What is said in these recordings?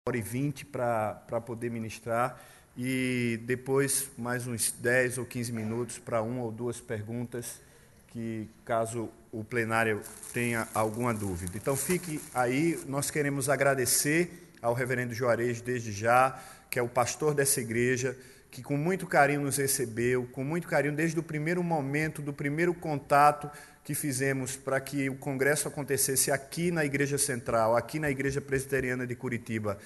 1h20 para poder ministrar e depois mais uns 10 ou 15 minutos para uma ou duas perguntas, que caso o plenário tenha alguma dúvida. Então fique aí, nós queremos agradecer ao reverendo Juarez desde já, que é o pastor dessa igreja, que com muito carinho nos recebeu, com muito carinho desde o primeiro momento, do primeiro contato que fizemos para que o congresso acontecesse aqui na Igreja Central, aqui na Igreja Presbiteriana de Curitiba.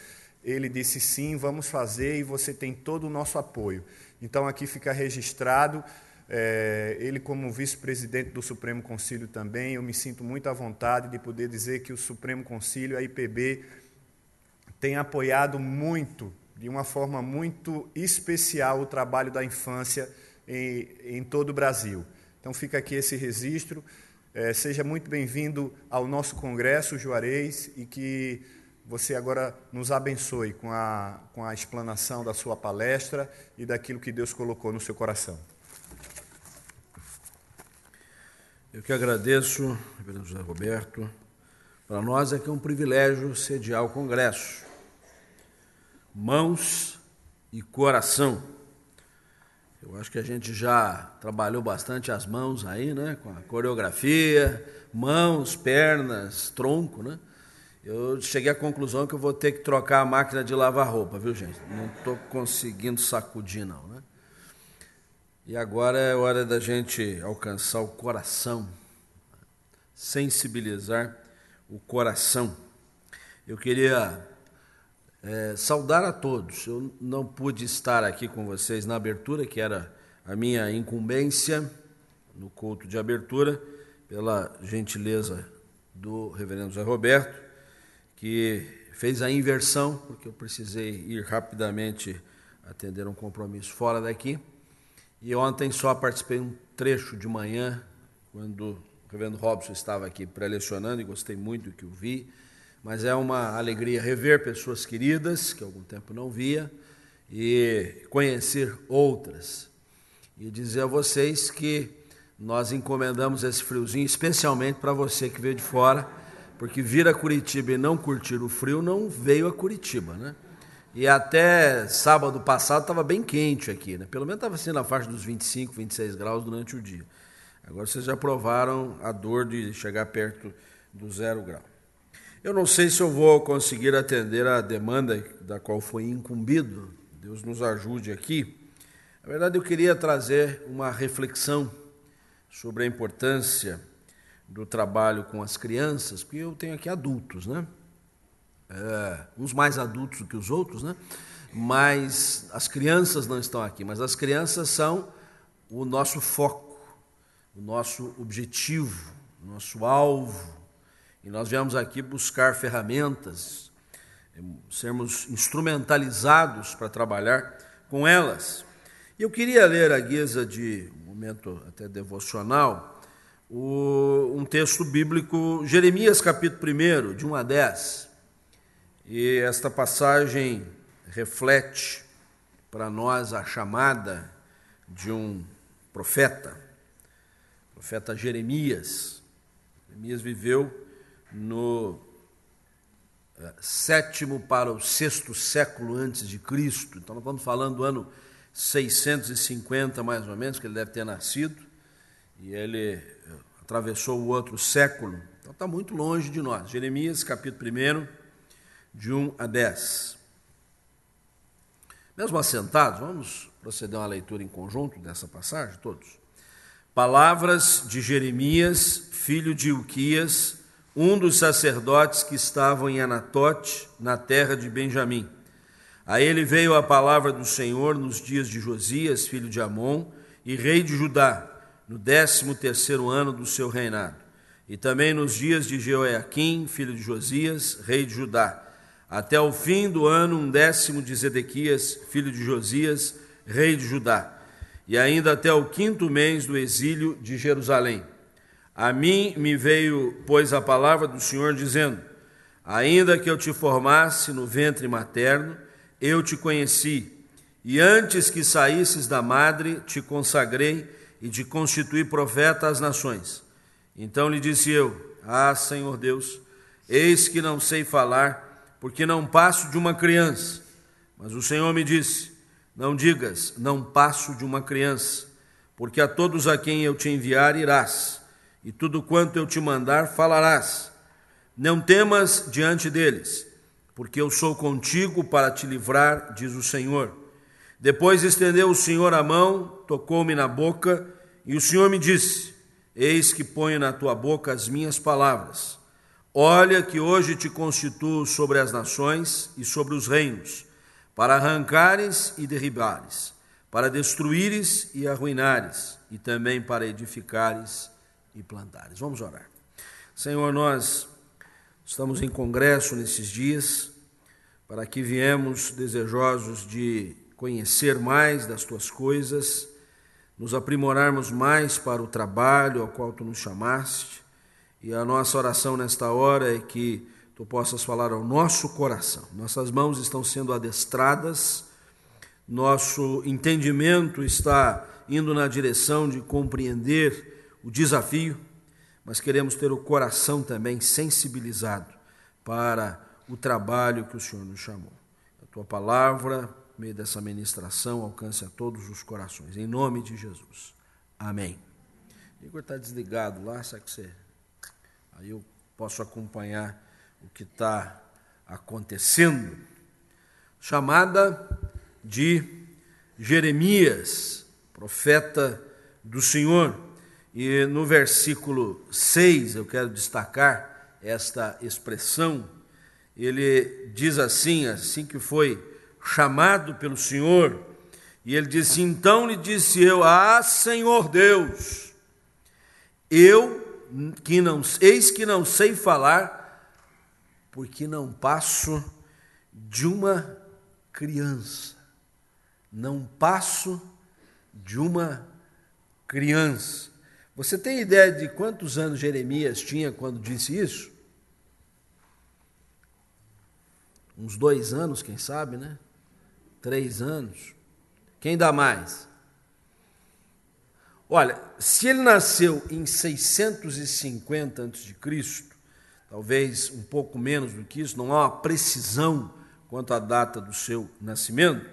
Ele disse sim, vamos fazer, e você tem todo o nosso apoio. Então aqui fica registrado, ele como vice-presidente do Supremo Concílio também, eu me sinto muito à vontade de poder dizer que o Supremo Concílio, a IPB, tem apoiado muito, de uma forma muito especial, o trabalho da infância em todo o Brasil. Então fica aqui esse registro. Seja muito bem-vindo ao nosso congresso, Juarez, e que você agora nos abençoe com a explanação da sua palestra e daquilo que Deus colocou no seu coração. Eu que agradeço, reverendo José Roberto. Para nós é que é um privilégio sediar o congresso. Mãos e coração. Eu acho que a gente já trabalhou bastante as mãos aí, né? Com a coreografia, mãos, pernas, tronco, né? Eu cheguei à conclusão que eu vou ter que trocar a máquina de lavar roupa, viu, gente? Não estou conseguindo sacudir, não, né? E agora é hora da gente alcançar o coração, sensibilizar o coração. Eu queria saudar a todos. Eu não pude estar aqui com vocês na abertura, que era a minha incumbência no culto de abertura, pela gentileza do reverendo José Roberto, que fez a inversão, porque eu precisei ir rapidamente atender um compromisso fora daqui. E ontem só participei um trecho de manhã, quando o reverendo Robson estava aqui prelecionando, e gostei muito do que eu vi. Mas é uma alegria rever pessoas queridas, que há algum tempo não via, e conhecer outras. E dizer a vocês que nós encomendamos esse friozinho especialmente para você que veio de fora, porque vir a Curitiba e não curtir o frio não veio a Curitiba, né? E até sábado passado estava bem quente aqui, né? Pelo menos estava assim na faixa dos 25, 26 graus durante o dia. Agora vocês já provaram a dor de chegar perto do 0 grau. Eu não sei se eu vou conseguir atender a demanda da qual foi incumbido, Deus nos ajude aqui. Na verdade, eu queria trazer uma reflexão sobre a importância do trabalho com as crianças, porque eu tenho aqui adultos, né? Uns mais adultos do que os outros, né? Mas as crianças não estão aqui, mas as crianças são o nosso foco, o nosso objetivo, o nosso alvo. E nós viemos aqui buscar ferramentas, sermos instrumentalizados para trabalhar com elas. E eu queria ler, à guisa de um momento até devocional, um texto bíblico, Jeremias capítulo 1, de 1 a 10. E esta passagem reflete para nós a chamada de um profeta, o profeta Jeremias. Jeremias viveu no 7º para o 6º século antes de Cristo. Então nós estamos falando do ano 650 mais ou menos, que ele deve ter nascido, e ele atravessou o outro século, então está muito longe de nós. Jeremias capítulo 1, de 1 a 10. Mesmo assentados, vamos proceder a uma leitura em conjunto dessa passagem, todos. Palavras de Jeremias, filho de Ilquias, um dos sacerdotes que estavam em Anatote, na terra de Benjamim. A ele veio a palavra do Senhor nos dias de Josias, filho de Amon, e rei de Judá, no 13º ano do seu reinado. E também nos dias de Jeoiaquim, filho de Josias, rei de Judá, até o fim do ano 10º de Zedequias, filho de Josias, rei de Judá, e ainda até o 5º mês do exílio de Jerusalém. A mim me veio, pois, a palavra do Senhor, dizendo: ainda que eu te formasse no ventre materno, eu te conheci, e antes que saísses da madre, te consagrei e te constituí profeta às nações. Então lhe disse eu: ah, Senhor Deus, eis que não sei falar, porque não passo de uma criança. Mas o Senhor me disse: não digas, não passo de uma criança, porque a todos a quem eu te enviar irás, e tudo quanto eu te mandar falarás. Não temas diante deles, porque eu sou contigo para te livrar, diz o Senhor. Depois estendeu o Senhor a mão, tocou-me na boca, e o Senhor me disse: eis que ponho na tua boca as minhas palavras. Olha que hoje te constituo sobre as nações e sobre os reinos, para arrancares e derribares, para destruíres e arruinares, e também para edificares e plantares. Vamos orar. Senhor, nós estamos em congresso nesses dias, para que viemos desejosos de conhecer mais das tuas coisas, nos aprimorarmos mais para o trabalho ao qual tu nos chamaste, e a nossa oração nesta hora é que tu possas falar ao nosso coração. Nossas mãos estão sendo adestradas, nosso entendimento está indo na direção de compreender o desafio, mas queremos ter o coração também sensibilizado para o trabalho que o Senhor nos chamou. A tua palavra, no meio dessa ministração, alcance a todos os corações. Em nome de Jesus. Amém. Igor está desligado lá, sabe que você... Aí eu posso acompanhar o que está acontecendo. Chamada de Jeremias, profeta do Senhor. E no versículo 6, eu quero destacar esta expressão. Ele diz assim que foi chamado pelo Senhor, e ele disse: então lhe disse eu: Senhor Deus, eis que não sei falar, porque não passo de uma criança. Não passo de uma criança. Você tem ideia de quantos anos Jeremias tinha quando disse isso? Uns 2 anos, quem sabe, né? 3 anos. Quem dá mais? Olha, se ele nasceu em 650 a.C., talvez um pouco menos do que isso, não há uma precisão quanto à data do seu nascimento,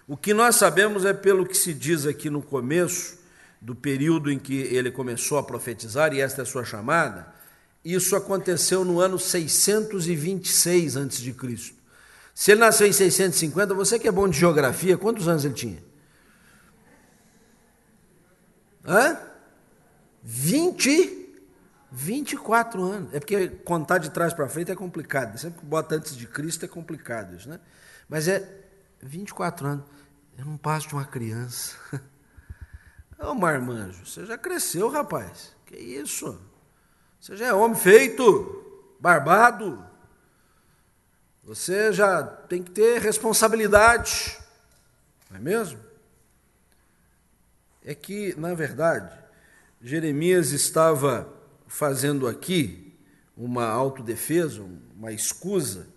o que nós sabemos é pelo que se diz aqui no começo do período em que ele começou a profetizar, e esta é a sua chamada. Isso aconteceu no ano 626 a.C. Se ele nasceu em 650, você que é bom de geografia, quantos anos ele tinha? 24 anos. É porque contar de trás para frente é complicado. Sempre que bota antes de Cristo é complicado isso, né? Mas é 24 anos. Eu não passo de uma criança. Ô marmanjo, você já cresceu, rapaz. Que isso? Você já é homem feito, barbado. Você já tem que ter responsabilidade. Não é mesmo? É que, na verdade, Jeremias estava fazendo aqui uma autodefesa, uma escusa,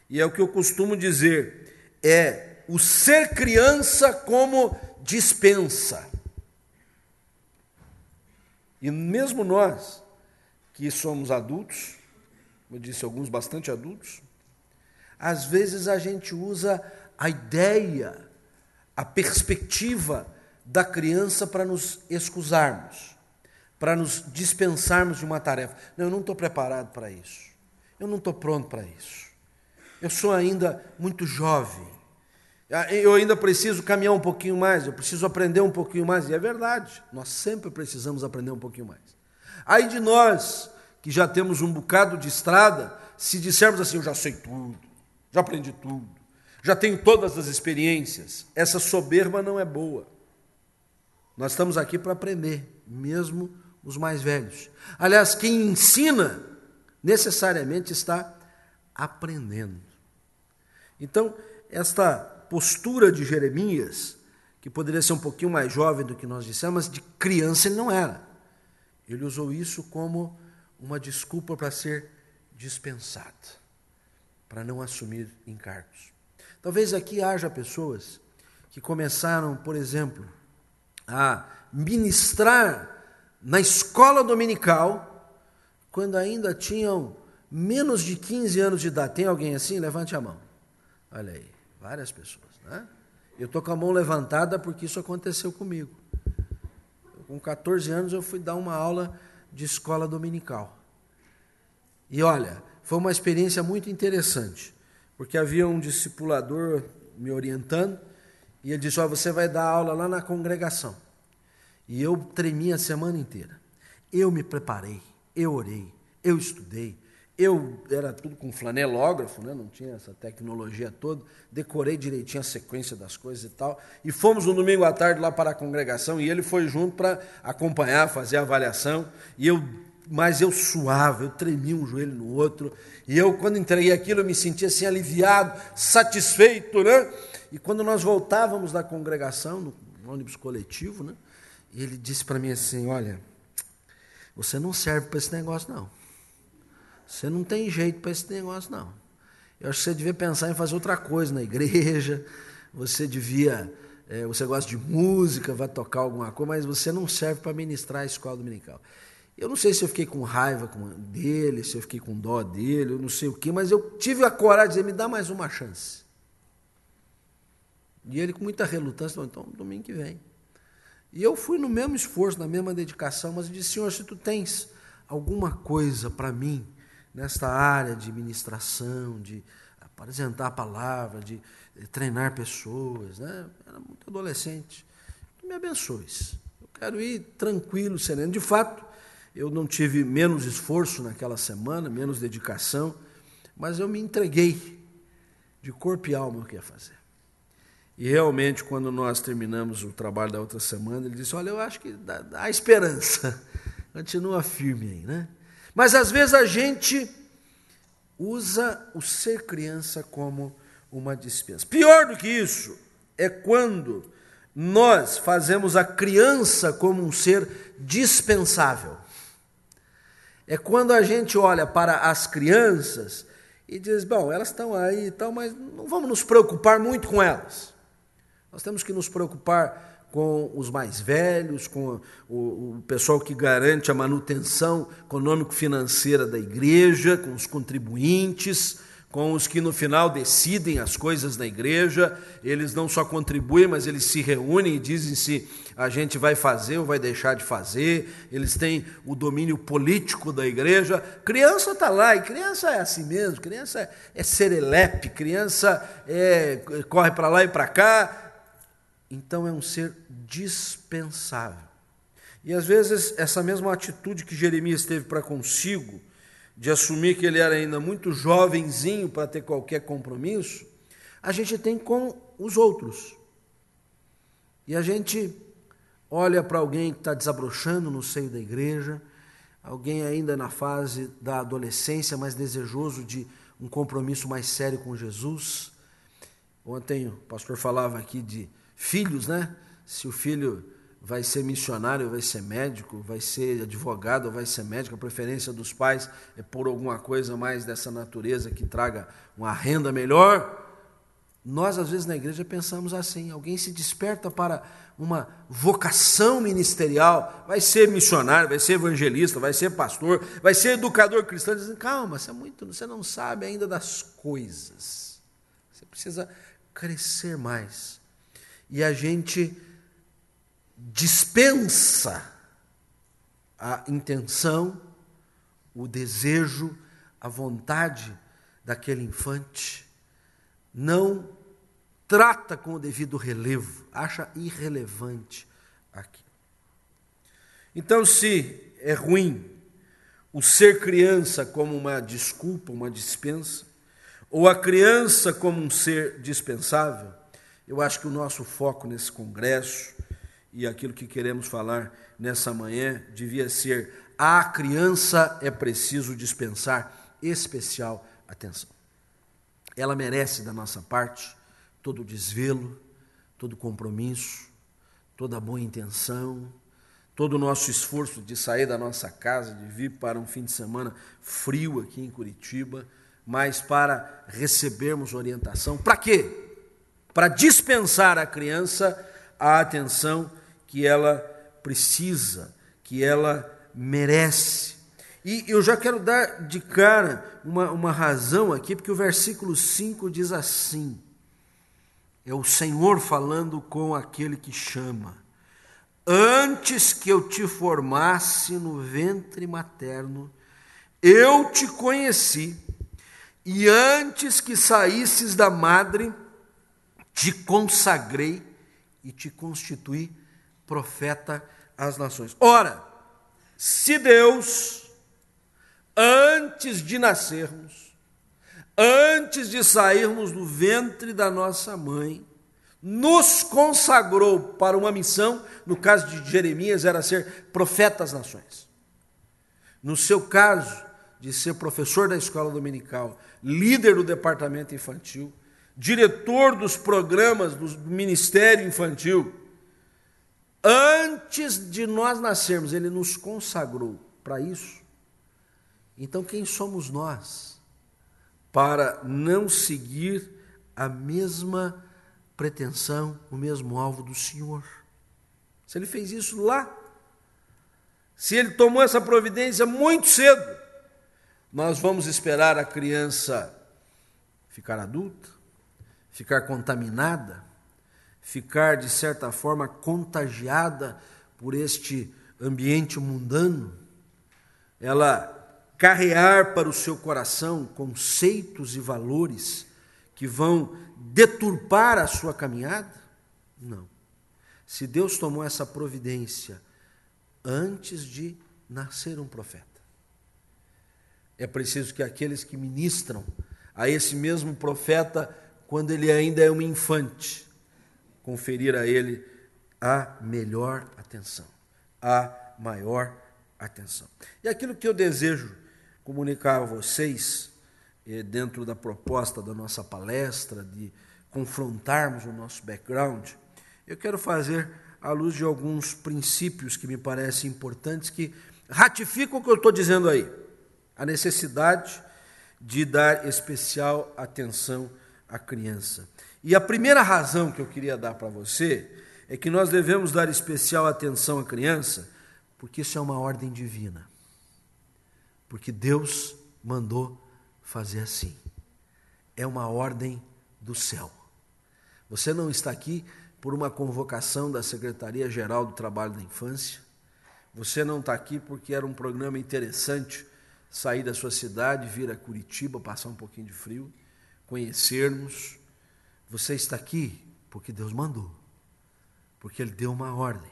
e é o que eu costumo dizer, é o ser criança como dispensa. E mesmo nós, que somos adultos, como eu disse, alguns bastante adultos, às vezes a gente usa a ideia, a perspectiva da criança para nos excusarmos, para nos dispensarmos de uma tarefa. Não, eu não estou preparado para isso. Eu não estou pronto para isso. Eu sou ainda muito jovem. Eu ainda preciso caminhar um pouquinho mais, eu preciso aprender um pouquinho mais. E é verdade, nós sempre precisamos aprender um pouquinho mais. Aí de nós, que já temos um bocado de estrada, se dissermos assim: eu já sei tudo, já aprendi tudo, já tenho todas as experiências, essa soberba não é boa. Nós estamos aqui para aprender, mesmo os mais velhos. Aliás, quem ensina necessariamente está aprendendo. Então, esta postura de Jeremias, que poderia ser um pouquinho mais jovem do que nós dissemos, mas de criança ele não era. Ele usou isso como uma desculpa para ser dispensado, para não assumir encargos. Talvez aqui haja pessoas que começaram, por exemplo, a ministrar na escola dominical, quando ainda tinham menos de 15 anos de idade. Tem alguém assim? Levante a mão. Olha aí, várias pessoas, né? Eu estou com a mão levantada porque isso aconteceu comigo. Com 14 anos eu fui dar uma aula de escola dominical. E olha, foi uma experiência muito interessante, porque havia um discipulador me orientando, e ele disse, você vai dar aula lá na congregação. E eu tremi a semana inteira. Eu me preparei, eu orei, eu estudei, eu era tudo com flanelógrafo, né? Não tinha essa tecnologia toda, decorei direitinho a sequência das coisas e tal, e fomos no domingo à tarde lá para a congregação, e ele foi junto para acompanhar, fazer a avaliação, mas eu suava, eu tremia um joelho no outro, e eu, quando entreguei aquilo, eu me sentia assim aliviado, satisfeito, né? E quando nós voltávamos da congregação, no ônibus coletivo, né? Ele disse para mim assim, olha, você não serve para esse negócio, não. Você não tem jeito para esse negócio, não. Eu acho que você devia pensar em fazer outra coisa na igreja, você gosta de música, vai tocar alguma coisa, mas você não serve para ministrar a escola dominical. Eu não sei se eu fiquei com raiva dele, se eu fiquei com dó dele, eu não sei o quê, mas eu tive a coragem de dizer, me dá mais uma chance. E ele, com muita relutância, falou, então, domingo que vem. E eu fui no mesmo esforço, na mesma dedicação, mas eu disse, Senhor, se tu tens alguma coisa para mim, nesta área de ministração, de apresentar a palavra, de treinar pessoas, né? Era muito adolescente, tu me abençoes. Eu quero ir tranquilo, sereno. De fato, eu não tive menos esforço naquela semana, menos dedicação, mas eu me entreguei de corpo e alma o que ia fazer. E realmente, quando nós terminamos o trabalho da outra semana, ele disse, olha, eu acho que há esperança, continua firme aí, né? Mas às vezes a gente usa o ser criança como uma dispensa. Pior do que isso é quando nós fazemos a criança como um ser dispensável. É quando a gente olha para as crianças e diz, bom, elas estão aí e tal, mas não vamos nos preocupar muito com elas. Nós temos que nos preocupar com os mais velhos, com o pessoal que garante a manutenção econômico-financeira da igreja, com os contribuintes, com os que no final decidem as coisas da igreja. Eles não só contribuem, mas eles se reúnem e dizem se a gente vai fazer ou vai deixar de fazer. Eles têm o domínio político da igreja. Criança está lá, e criança é assim mesmo, criança é serelepe, criança corre para lá e para cá. Então é um ser dispensável. E às vezes essa mesma atitude que Jeremias teve para consigo, de assumir que ele era ainda muito jovenzinho para ter qualquer compromisso, a gente tem com os outros. E a gente olha para alguém que está desabrochando no seio da igreja, alguém ainda na fase da adolescência, mas desejoso de um compromisso mais sério com Jesus. Ontem o pastor falava aqui de filhos, né? Se o filho vai ser missionário, vai ser médico, vai ser advogado, vai ser médico, a preferência dos pais é por alguma coisa mais dessa natureza que traga uma renda melhor. Nós, às vezes, na igreja pensamos assim, alguém se desperta para uma vocação ministerial, vai ser missionário, vai ser evangelista, vai ser pastor, vai ser educador cristão, dizendo, calma, você não sabe ainda das coisas, você precisa crescer mais. E a gente dispensa a intenção, o desejo, a vontade daquele infante, não trata com o devido relevo, acha irrelevante aquilo. Então, se é ruim o ser criança como uma desculpa, uma dispensa, ou a criança como um ser dispensável, eu acho que o nosso foco nesse congresso e aquilo que queremos falar nessa manhã devia ser: a criança é preciso dispensar especial atenção. Ela merece da nossa parte todo o desvelo, todo o compromisso, toda a boa intenção, todo o nosso esforço de sair da nossa casa, de vir para um fim de semana frio aqui em Curitiba, mas para recebermos orientação. Para quê? Para dispensar à criança a atenção que ela precisa, que ela merece. E eu já quero dar de cara uma razão aqui, porque o versículo 5 diz assim, é o Senhor falando com aquele que chama. Antes que eu te formasse no ventre materno, eu te conheci, e antes que saísses da madre, te consagrei e te constituí profeta às nações. Ora, se Deus, antes de nascermos, antes de sairmos do ventre da nossa mãe, nos consagrou para uma missão, no caso de Jeremias era ser profeta às nações. No seu caso, de ser professor da escola dominical, líder do departamento infantil, diretor dos programas do ministério infantil, antes de nós nascermos, ele nos consagrou para isso. Então, quem somos nós para não seguir a mesma pretensão, o mesmo alvo do Senhor? Se ele fez isso lá, se ele tomou essa providência muito cedo, nós vamos esperar a criança ficar adulta, ficar contaminada, ficar, de certa forma, contagiada por este ambiente mundano, ela carrear para o seu coração conceitos e valores que vão deturpar a sua caminhada? Não. Se Deus tomou essa providência antes de nascer um profeta, é preciso que aqueles que ministram a esse mesmo profeta, quando ele ainda é um infante, conferir a ele a melhor atenção, a maior atenção. E aquilo que eu desejo comunicar a vocês, dentro da proposta da nossa palestra, de confrontarmos o nosso background, eu quero fazer à luz de alguns princípios que me parecem importantes, que ratificam o que eu estou dizendo aí, a necessidade de dar especial atenção à criança. E a primeira razão que eu queria dar para você é que nós devemos dar especial atenção à criança, porque isso é uma ordem divina. Porque Deus mandou fazer assim. É uma ordem do céu. Você não está aqui por uma convocação da Secretaria-Geral do Trabalho da Infância. Você não está aqui porque era um programa interessante sair da sua cidade, vir a Curitiba, passar um pouquinho de frio, conhecermos. Você está aqui porque Deus mandou, porque Ele deu uma ordem.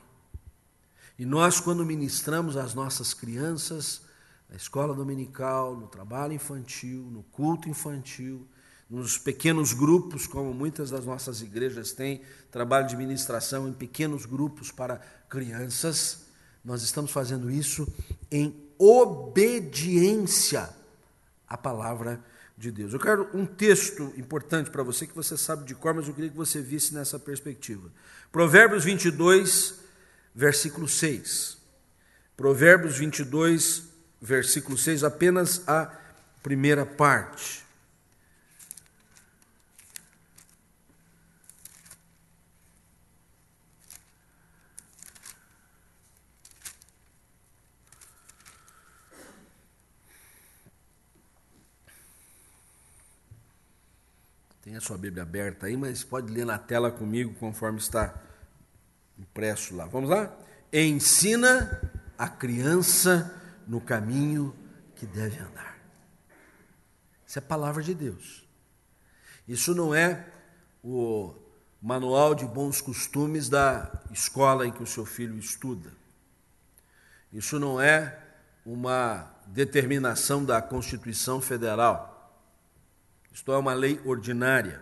E nós, quando ministramos às nossas crianças, na escola dominical, no trabalho infantil, no culto infantil, nos pequenos grupos, como muitas das nossas igrejas têm, trabalho de ministração em pequenos grupos para crianças, nós estamos fazendo isso em obediência à palavra de Deus. Eu quero um texto importante para você, que você sabe de cor, mas eu queria que você visse nessa perspectiva. Provérbios 22, versículo 6. Provérbios 22, versículo 6, apenas a primeira parte. Tem a sua Bíblia aberta aí, mas pode ler na tela comigo, conforme está impresso lá. Vamos lá? Ensina a criança no caminho que deve andar. Isso é a palavra de Deus. Isso não é o manual de bons costumes da escola em que o seu filho estuda. Isso não é uma determinação da Constituição Federal. Isto é uma lei ordinária,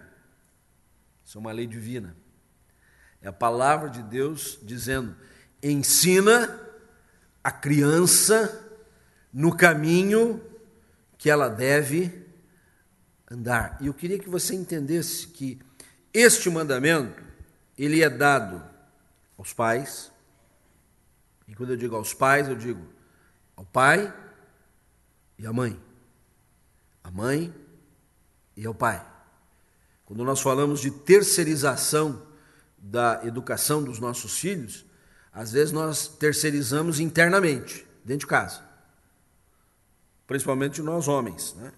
isso é uma lei divina. É a palavra de Deus dizendo: ensina a criança no caminho que ela deve andar. E eu queria que você entendesse que este mandamento, ele é dado aos pais, e quando eu digo aos pais, eu digo ao pai e à mãe. A mãe e ao pai. Quando nós falamos de terceirização da educação dos nossos filhos, às vezes nós terceirizamos internamente, dentro de casa. principalmente nós homens, né?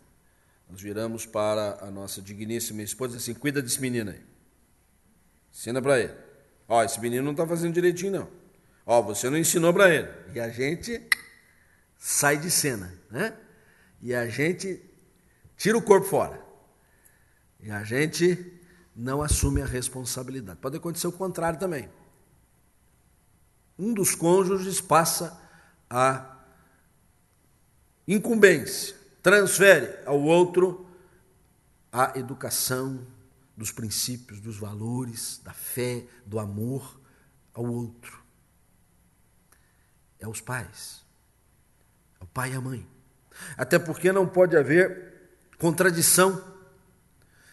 Nós viramos para a nossa digníssima esposa e assim, cuida desse menino aí. Ensina para ele. Ó, esse menino não está fazendo direitinho, não. Ó, você não ensinou para ele. E a gente sai de cena, né? E a gente tira o corpo fora. E a gente não assume a responsabilidade. Pode acontecer o contrário também. Um dos cônjuges passa a incumbência, transfere ao outro a educação dos princípios, dos valores, da fé, do amor ao outro. É os pais. É o pai e a mãe. Até porque não pode haver contradição.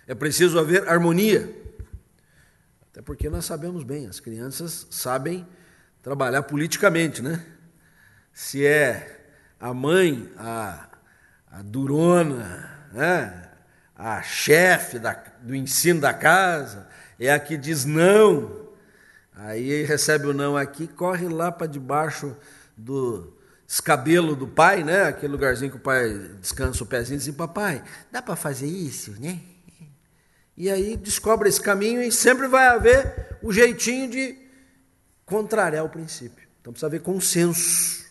É preciso haver harmonia. Até porque nós sabemos bem, as crianças sabem trabalhar politicamente, né? Se é a mãe, a durona, né? A chefe do ensino da casa, é a que diz não, aí recebe o não aqui, corre lá para debaixo do escabelo do pai, né? Aquele lugarzinho que o pai descansa o pezinho e diz, papai, dá para fazer isso, né? E aí descobre esse caminho e sempre vai haver o jeitinho de contrariar o princípio. Então precisa haver consenso.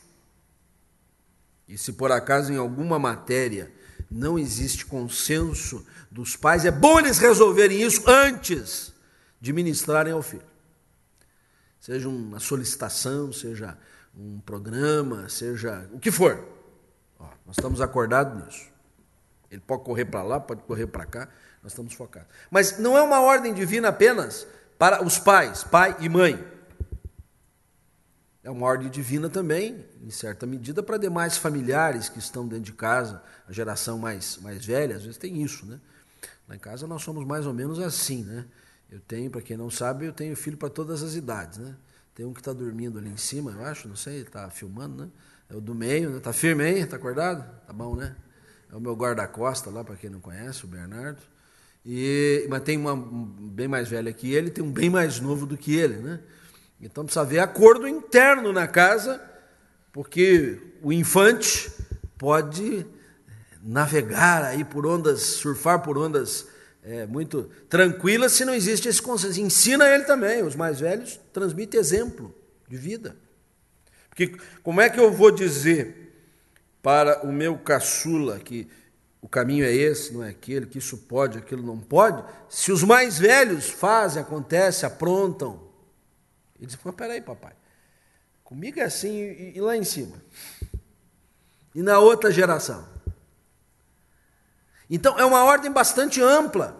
E se por acaso em alguma matéria não existe consenso dos pais, é bom eles resolverem isso antes de ministrarem ao filho. Seja uma solicitação, seja um programa, seja o que for. Ó, nós estamos acordados nisso. Ele pode correr para lá, pode correr para cá, nós estamos focados. Mas não é uma ordem divina apenas para os pais, pai e mãe. É uma ordem divina também, em certa medida, para demais familiares que estão dentro de casa, a geração mais velha, às vezes tem isso, né? Lá em casa nós somos mais ou menos assim, né? Eu tenho, para quem não sabe, eu tenho filho para todas as idades, né? Tem um que está dormindo ali em cima, eu acho, não sei, ele está filmando, né? É o do meio, né? Está firme aí? Está acordado? Tá bom, né? É o meu guarda-costa lá, para quem não conhece, o Bernardo. Mas tem uma bem mais velha que ele, tem um bem mais novo do que ele, né? Então precisa haver acordo interno na casa, porque o infante pode navegar aí por ondas, surfar por ondas muito tranquilas se não existe esse consenso. Ensina ele também, os mais velhos transmitem exemplo de vida. Porque como é que eu vou dizer para o meu caçula que o caminho é esse, não é aquele, que isso pode, aquilo não pode, se os mais velhos fazem, acontece, aprontam? Ele diz, mas peraí, papai, comigo é assim e lá em cima? E na outra geração? Então, é uma ordem bastante ampla.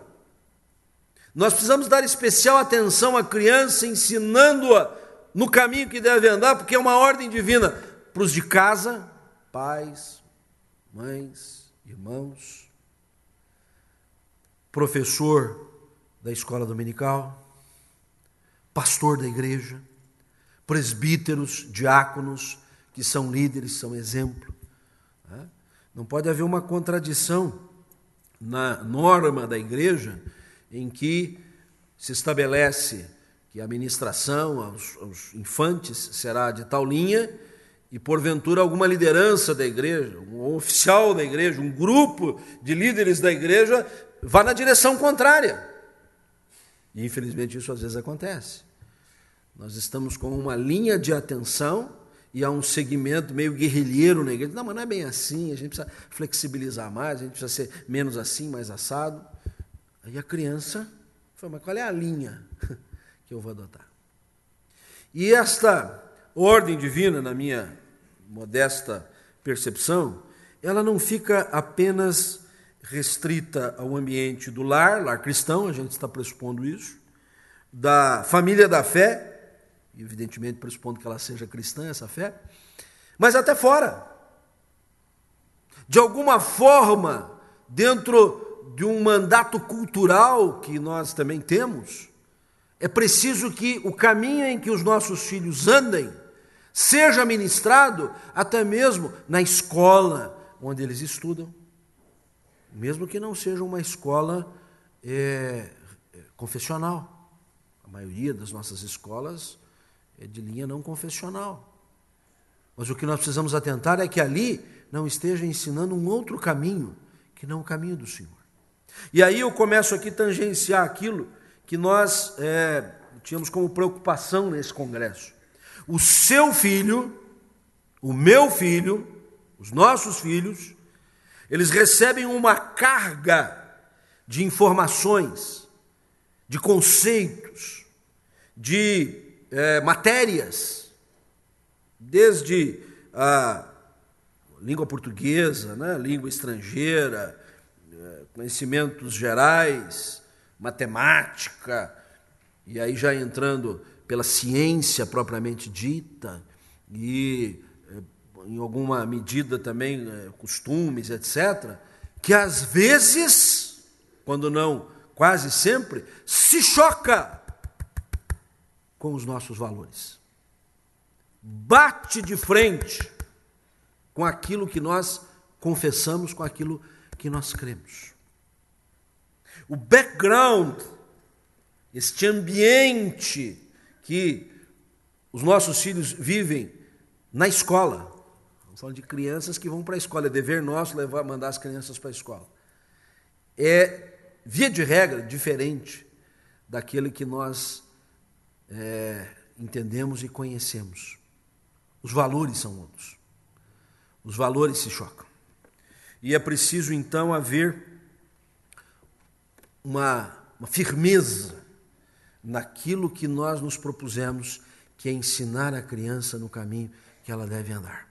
Nós precisamos dar especial atenção à criança, ensinando-a no caminho que deve andar, porque é uma ordem divina para os de casa, pais, mães, irmãos, professor da escola dominical, pastor da igreja, presbíteros, diáconos, que são líderes, são exemplo. Não pode haver uma contradição na norma da igreja em que se estabelece que a ministração aos infantes será de tal linha e, porventura, alguma liderança da igreja, um oficial da igreja, um grupo de líderes da igreja vá na direção contrária. E, infelizmente, isso às vezes acontece. Nós estamos com uma linha de atenção e há um segmento meio guerrilheiro na igreja. Não, mas não é bem assim, a gente precisa flexibilizar mais, a gente precisa ser menos assim, mais assado. Aí a criança fala, mas qual é a linha que eu vou adotar? E esta ordem divina, na minha modesta percepção, ela não fica apenas restrita ao ambiente do lar cristão, a gente está pressupondo isso, da família da fé, e evidentemente pressupondo que ela seja cristã, essa fé, mas até fora. De alguma forma, dentro de um mandato cultural que nós também temos, é preciso que o caminho em que os nossos filhos andem seja ministrado até mesmo na escola onde eles estudam, mesmo que não seja uma escola confessional. A maioria das nossas escolas é de linha não confessional. Mas o que nós precisamos atentar é que ali não esteja ensinando um outro caminho, que não o caminho do Senhor. E aí eu começo aqui a tangenciar aquilo que nós tínhamos como preocupação nesse congresso. O seu filho, o meu filho, os nossos filhos, eles recebem uma carga de informações, de conceitos, de matérias, desde a língua portuguesa, né, língua estrangeira, conhecimentos gerais, matemática, e aí já entrando pela ciência propriamente dita, e em alguma medida também costumes, etc., que às vezes, quando não quase sempre, se choca com os nossos valores. Bate de frente com aquilo que nós confessamos, com aquilo que nós cremos. O background, este ambiente que os nossos filhos vivem na escola. Estamos falando de crianças que vão para a escola, é dever nosso mandar as crianças para a escola. É, via de regra, diferente daquele que nós entendemos e conhecemos. Os valores são outros. Os valores se chocam. E é preciso, então, haver uma firmeza naquilo que nós nos propusemos, que é ensinar a criança no caminho que ela deve andar.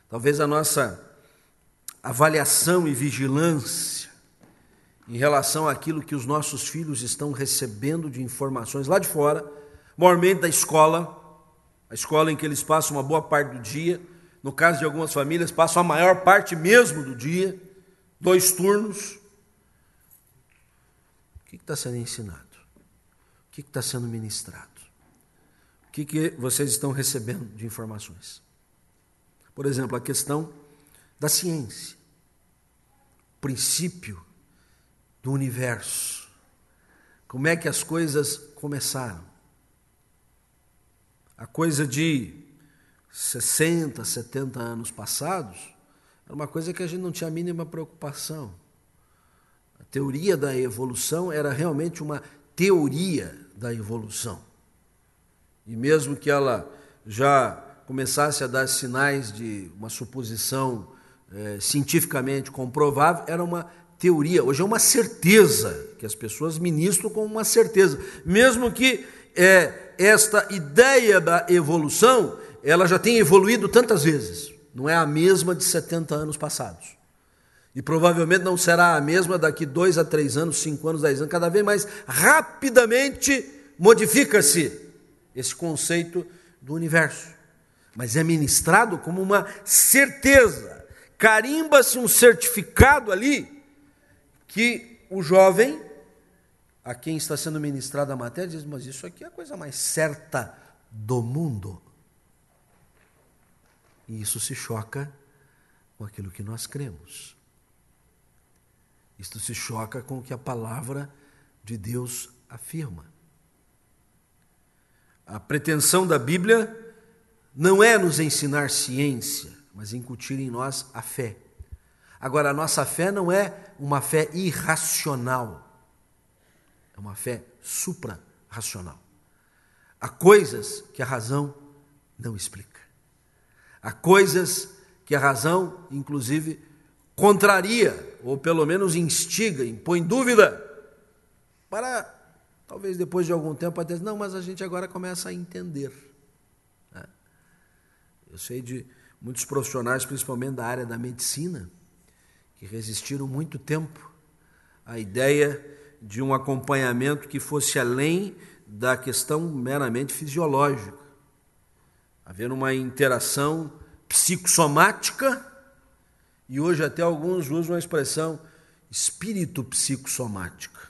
Talvez a nossa avaliação e vigilância em relação àquilo que os nossos filhos estão recebendo de informações lá de fora, maiormente da escola, a escola em que eles passam uma boa parte do dia, no caso de algumas famílias, passam a maior parte mesmo do dia, 2 turnos. O que está sendo ensinado? O que está sendo ministrado? O que vocês estão recebendo de informações? Por exemplo, a questão da ciência, o princípio do universo. Como é que as coisas começaram? A coisa de 60, 70 anos passados, era uma coisa que a gente não tinha a mínima preocupação. A teoria da evolução era realmente uma teoria da evolução. E mesmo que ela já começasse a dar sinais de uma suposição cientificamente comprovável, era uma teoria. Hoje é uma certeza, que as pessoas ministram como uma certeza. Mesmo que esta ideia da evolução, ela já tenha evoluído tantas vezes. Não é a mesma de 70 anos passados. E provavelmente não será a mesma daqui 2 a 3 anos, 5 anos, 10 anos. Cada vez mais rapidamente modifica-se esse conceito do universo. Mas é ministrado como uma certeza. Carimba-se um certificado ali que o jovem, a quem está sendo ministrada a matéria, diz, mas isso aqui é a coisa mais certa do mundo. E isso se choca com aquilo que nós cremos. Isto se choca com o que a palavra de Deus afirma. A pretensão da Bíblia não é nos ensinar ciência, mas incutir em nós a fé. Agora, a nossa fé não é uma fé irracional, é uma fé supra-racional. Há coisas que a razão não explica. Há coisas que a razão, inclusive, contraria, ou pelo menos instiga, impõe dúvida, para, talvez depois de algum tempo, até dizer, não, mas a gente agora começa a entender. Eu sei de muitos profissionais, principalmente da área da medicina, que resistiram muito tempo à ideia de um acompanhamento que fosse além da questão meramente fisiológica. Haver uma interação psicossomática, e hoje até alguns usam a expressão espírito psicossomática,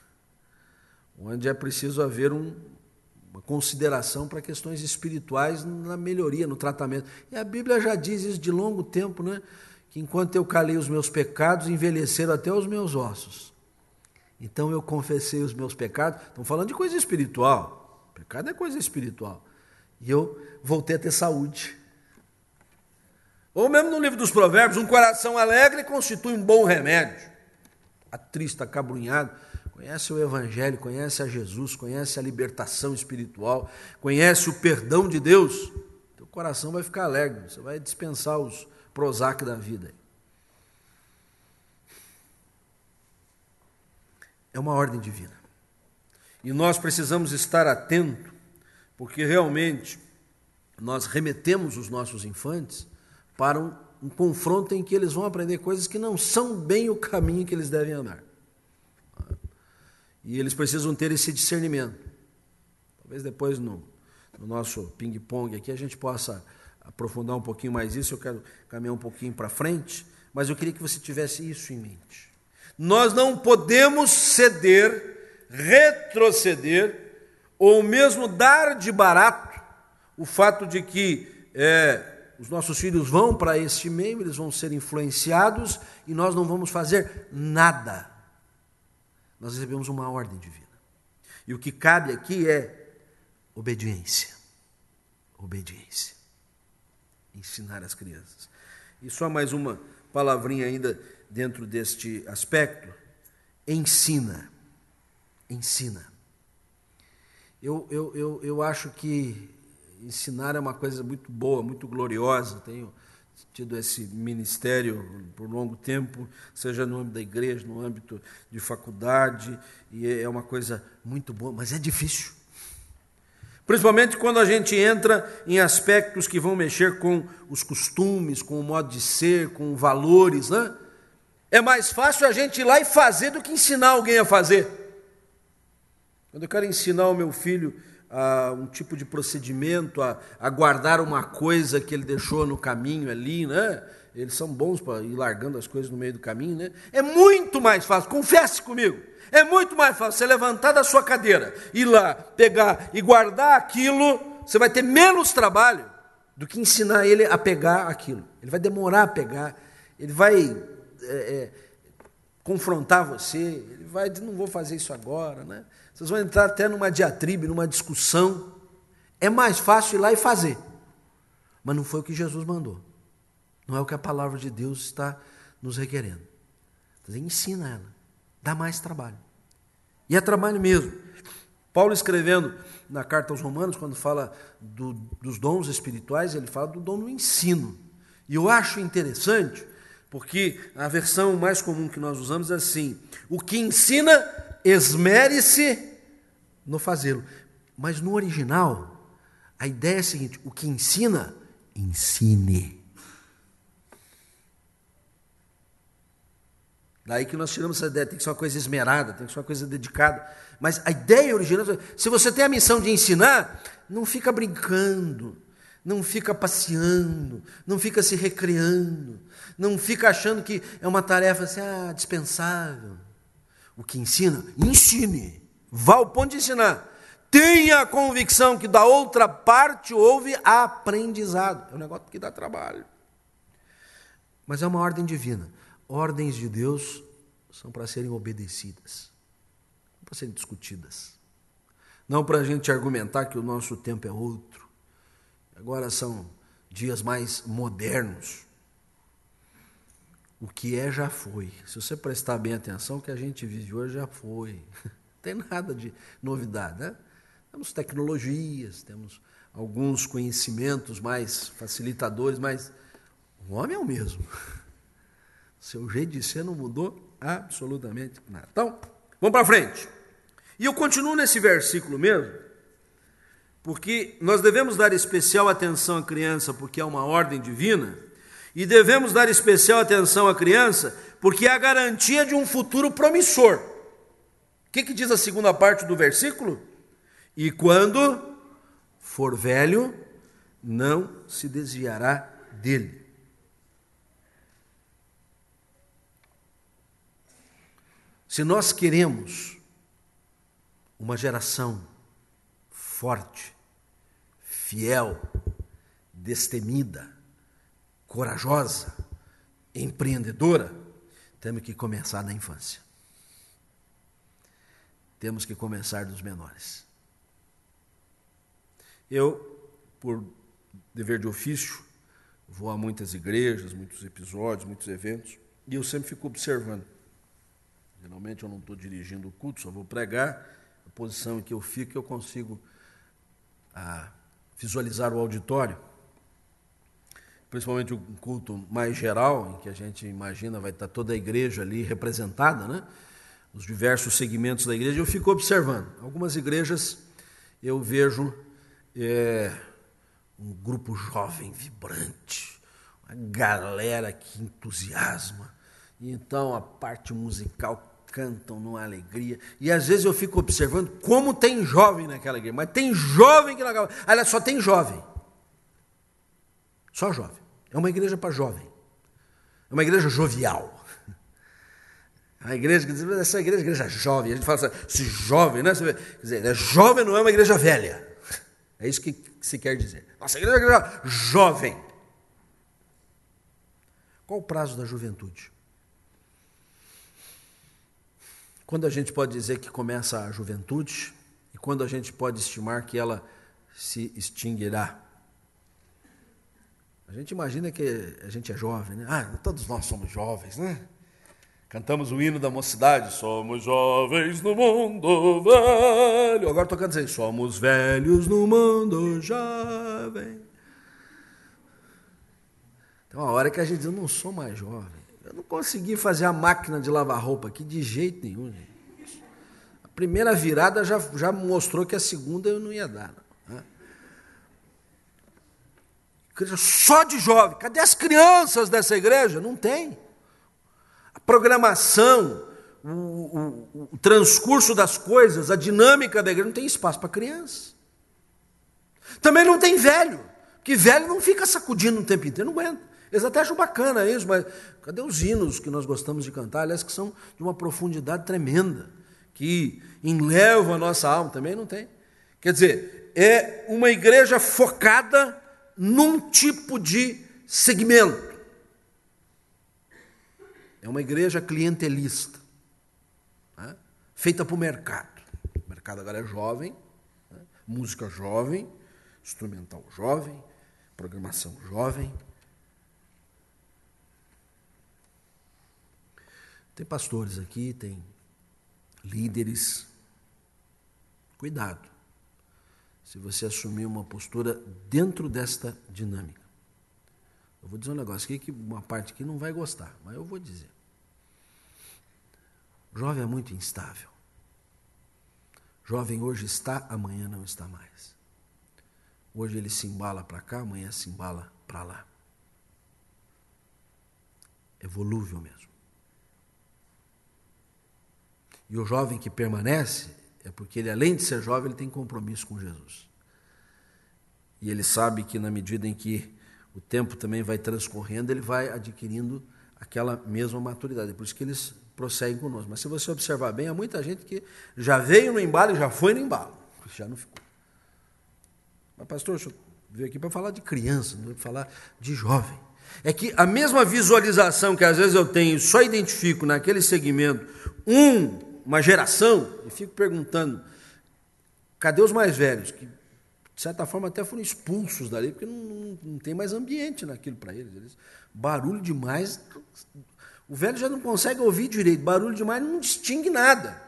onde é preciso haver uma consideração para questões espirituais na melhoria, no tratamento. E a Bíblia já diz isso de longo tempo, né? Que enquanto eu calei os meus pecados, envelheceram até os meus ossos. Então eu confessei os meus pecados. Estamos falando de coisa espiritual. Pecado é coisa espiritual. E eu voltei a ter saúde. Ou mesmo no livro dos Provérbios, um coração alegre constitui um bom remédio. Está triste, está cabrunhado, conhece o Evangelho, conhece a Jesus, conhece a libertação espiritual, conhece o perdão de Deus, teu coração vai ficar alegre, você vai dispensar os Prozac da vida. É uma ordem divina. E nós precisamos estar atentos, porque realmente nós remetemos os nossos infantes para um confronto em que eles vão aprender coisas que não são bem o caminho que eles devem andar. E eles precisam ter esse discernimento. Talvez depois no nosso ping-pong aqui a gente possa aprofundar um pouquinho mais isso, eu quero caminhar um pouquinho para frente, mas eu queria que você tivesse isso em mente. Nós não podemos ceder, retroceder, ou mesmo dar de barato o fato de que os nossos filhos vão para este meio, eles vão ser influenciados e nós não vamos fazer nada. Nós recebemos uma ordem divina. E o que cabe aqui é obediência. Obediência. Ensinar as crianças. E só mais uma palavrinha ainda dentro deste aspecto. Ensina. Ensina. Eu acho que ensinar é uma coisa muito boa, muito gloriosa. Tenho tido esse ministério por longo tempo, seja no âmbito da igreja, no âmbito de faculdade, e é uma coisa muito boa, mas é difícil. Principalmente quando a gente entra em aspectos que vão mexer com os costumes, com o modo de ser, com valores, né? É mais fácil a gente ir lá e fazer do que ensinar alguém a fazer. Quando eu quero ensinar o meu filho a um tipo de procedimento, a guardar uma coisa que ele deixou no caminho ali, né? Eles são bons para ir largando as coisas no meio do caminho, né? É muito mais fácil, confesse comigo, é muito mais fácil você levantar da sua cadeira, ir lá, pegar e guardar aquilo, você vai ter menos trabalho do que ensinar ele a pegar aquilo. Ele vai demorar a pegar, ele vai confrontar você, ele vai dizer, não vou fazer isso agora, né? Vocês vão entrar até numa diatribe, numa discussão. É mais fácil ir lá e fazer. Mas não foi o que Jesus mandou. Não é o que a palavra de Deus está nos requerendo. Quer dizer, ensina ela. Dá mais trabalho. E é trabalho mesmo. Paulo, escrevendo na carta aos Romanos, quando fala dos dons espirituais, ele fala do dom do ensino. E eu acho interessante, porque a versão mais comum que nós usamos é assim: o que ensina, esmere-se no fazê-lo. Mas no original, a ideia é a seguinte: o que ensina, ensine. Daí que nós tiramos essa ideia, tem que ser uma coisa esmerada, tem que ser uma coisa dedicada. Mas a ideia original, se você tem a missão de ensinar, não fica brincando, não fica passeando, não fica se recreando, não fica achando que é uma tarefa assim, dispensável. O que ensina, ensine. Vá ao ponto de ensinar. Tenha a convicção que da outra parte houve aprendizado. É um negócio que dá trabalho. Mas é uma ordem divina. Ordens de Deus são para serem obedecidas, não para serem discutidas. Não para a gente argumentar que o nosso tempo é outro. Agora são dias mais modernos. O que é, já foi. Se você prestar bem atenção, o que a gente vive hoje já foi. Não tem nada de novidade, né? Temos tecnologias, temos alguns conhecimentos mais facilitadores, mas o homem é o mesmo. Seu jeito de ser não mudou absolutamente nada. Então, vamos para frente. E eu continuo nesse versículo mesmo, porque nós devemos dar especial atenção à criança, porque é uma ordem divina, e devemos dar especial atenção à criança, porque é a garantia de um futuro promissor. O que diz a segunda parte do versículo? E quando for velho, não se desviará dele. Se nós queremos uma geração forte, fiel, destemida, corajosa, empreendedora, temos que começar na infância. Temos que começar dos menores. Eu, por dever de ofício, vou a muitas igrejas, muitos episódios, muitos eventos, e eu sempre fico observando. Geralmente eu não estou dirigindo o culto, só vou pregar. A posição em que eu fico, eu consigo visualizar o auditório. Principalmente um culto mais geral, em que a gente imagina vai estar toda a igreja ali representada, né? Os diversos segmentos da igreja, eu fico observando. Algumas igrejas eu vejo um grupo jovem, vibrante, uma galera que entusiasma. E então a parte musical cantam numa alegria. E às vezes eu fico observando como tem jovem naquela igreja. Mas tem jovem que não acaba. Aliás, só tem jovem. Só jovem. É uma igreja para jovem. É uma igreja jovial. A igreja que diz, essa igreja é igreja jovem. A gente fala assim, se jovem, né? Quer dizer, jovem não é uma igreja velha. É isso que se quer dizer. Nossa igreja é uma igreja jovem. Qual o prazo da juventude? Quando a gente pode dizer que começa a juventude e quando a gente pode estimar que ela se extinguirá? A gente imagina que a gente é jovem, né? Todos nós somos jovens, né? Cantamos o hino da mocidade, somos jovens no mundo velho. Agora estou cantando assim, somos velhos no mundo jovem. Tem uma hora que a gente diz, eu não sou mais jovem. Eu não consegui fazer a máquina de lavar roupa aqui de jeito nenhum, gente. A primeira virada já mostrou que a segunda eu não ia dar, né? Igreja só de jovem. Cadê as crianças dessa igreja? Não tem. A programação, o transcurso das coisas, a dinâmica da igreja, não tem espaço para criança. Também não tem velho, porque velho não fica sacudindo o tempo inteiro, não aguenta. Eles até acham bacana isso, mas cadê os hinos que nós gostamos de cantar? Aliás, que são de uma profundidade tremenda, que enlevam a nossa alma, também não tem. Quer dizer, é uma igreja focada num tipo de segmento. É uma igreja clientelista, né? Feita para o mercado. O mercado agora é jovem, né? Música jovem, instrumental jovem, programação jovem. Tem pastores aqui, tem líderes. Cuidado, se você assumir uma postura dentro desta dinâmica. Eu vou dizer um negócio aqui que uma parte aqui não vai gostar, mas eu vou dizer. O jovem é muito instável. O jovem hoje está, amanhã não está mais. Hoje ele se embala para cá, amanhã se embala para lá. É volúvel mesmo. E o jovem que permanece é porque ele, além de ser jovem, ele tem compromisso com Jesus. E ele sabe que na medida em que o tempo também vai transcorrendo, ele vai adquirindo aquela mesma maturidade. É por isso que eles prosseguem conosco. Mas se você observar bem, há muita gente que já veio no embalo e já foi no embalo. Já não ficou. Mas, pastor, eu veio aqui para falar de criança, não veio para falar de jovem. É que a mesma visualização que às vezes eu tenho, só identifico naquele segmento uma geração, e fico perguntando, cadê os mais velhos? Que, de certa forma, até foram expulsos dali, porque não tem mais ambiente naquilo para eles. Barulho demais, o velho já não consegue ouvir direito, barulho demais não distingue nada.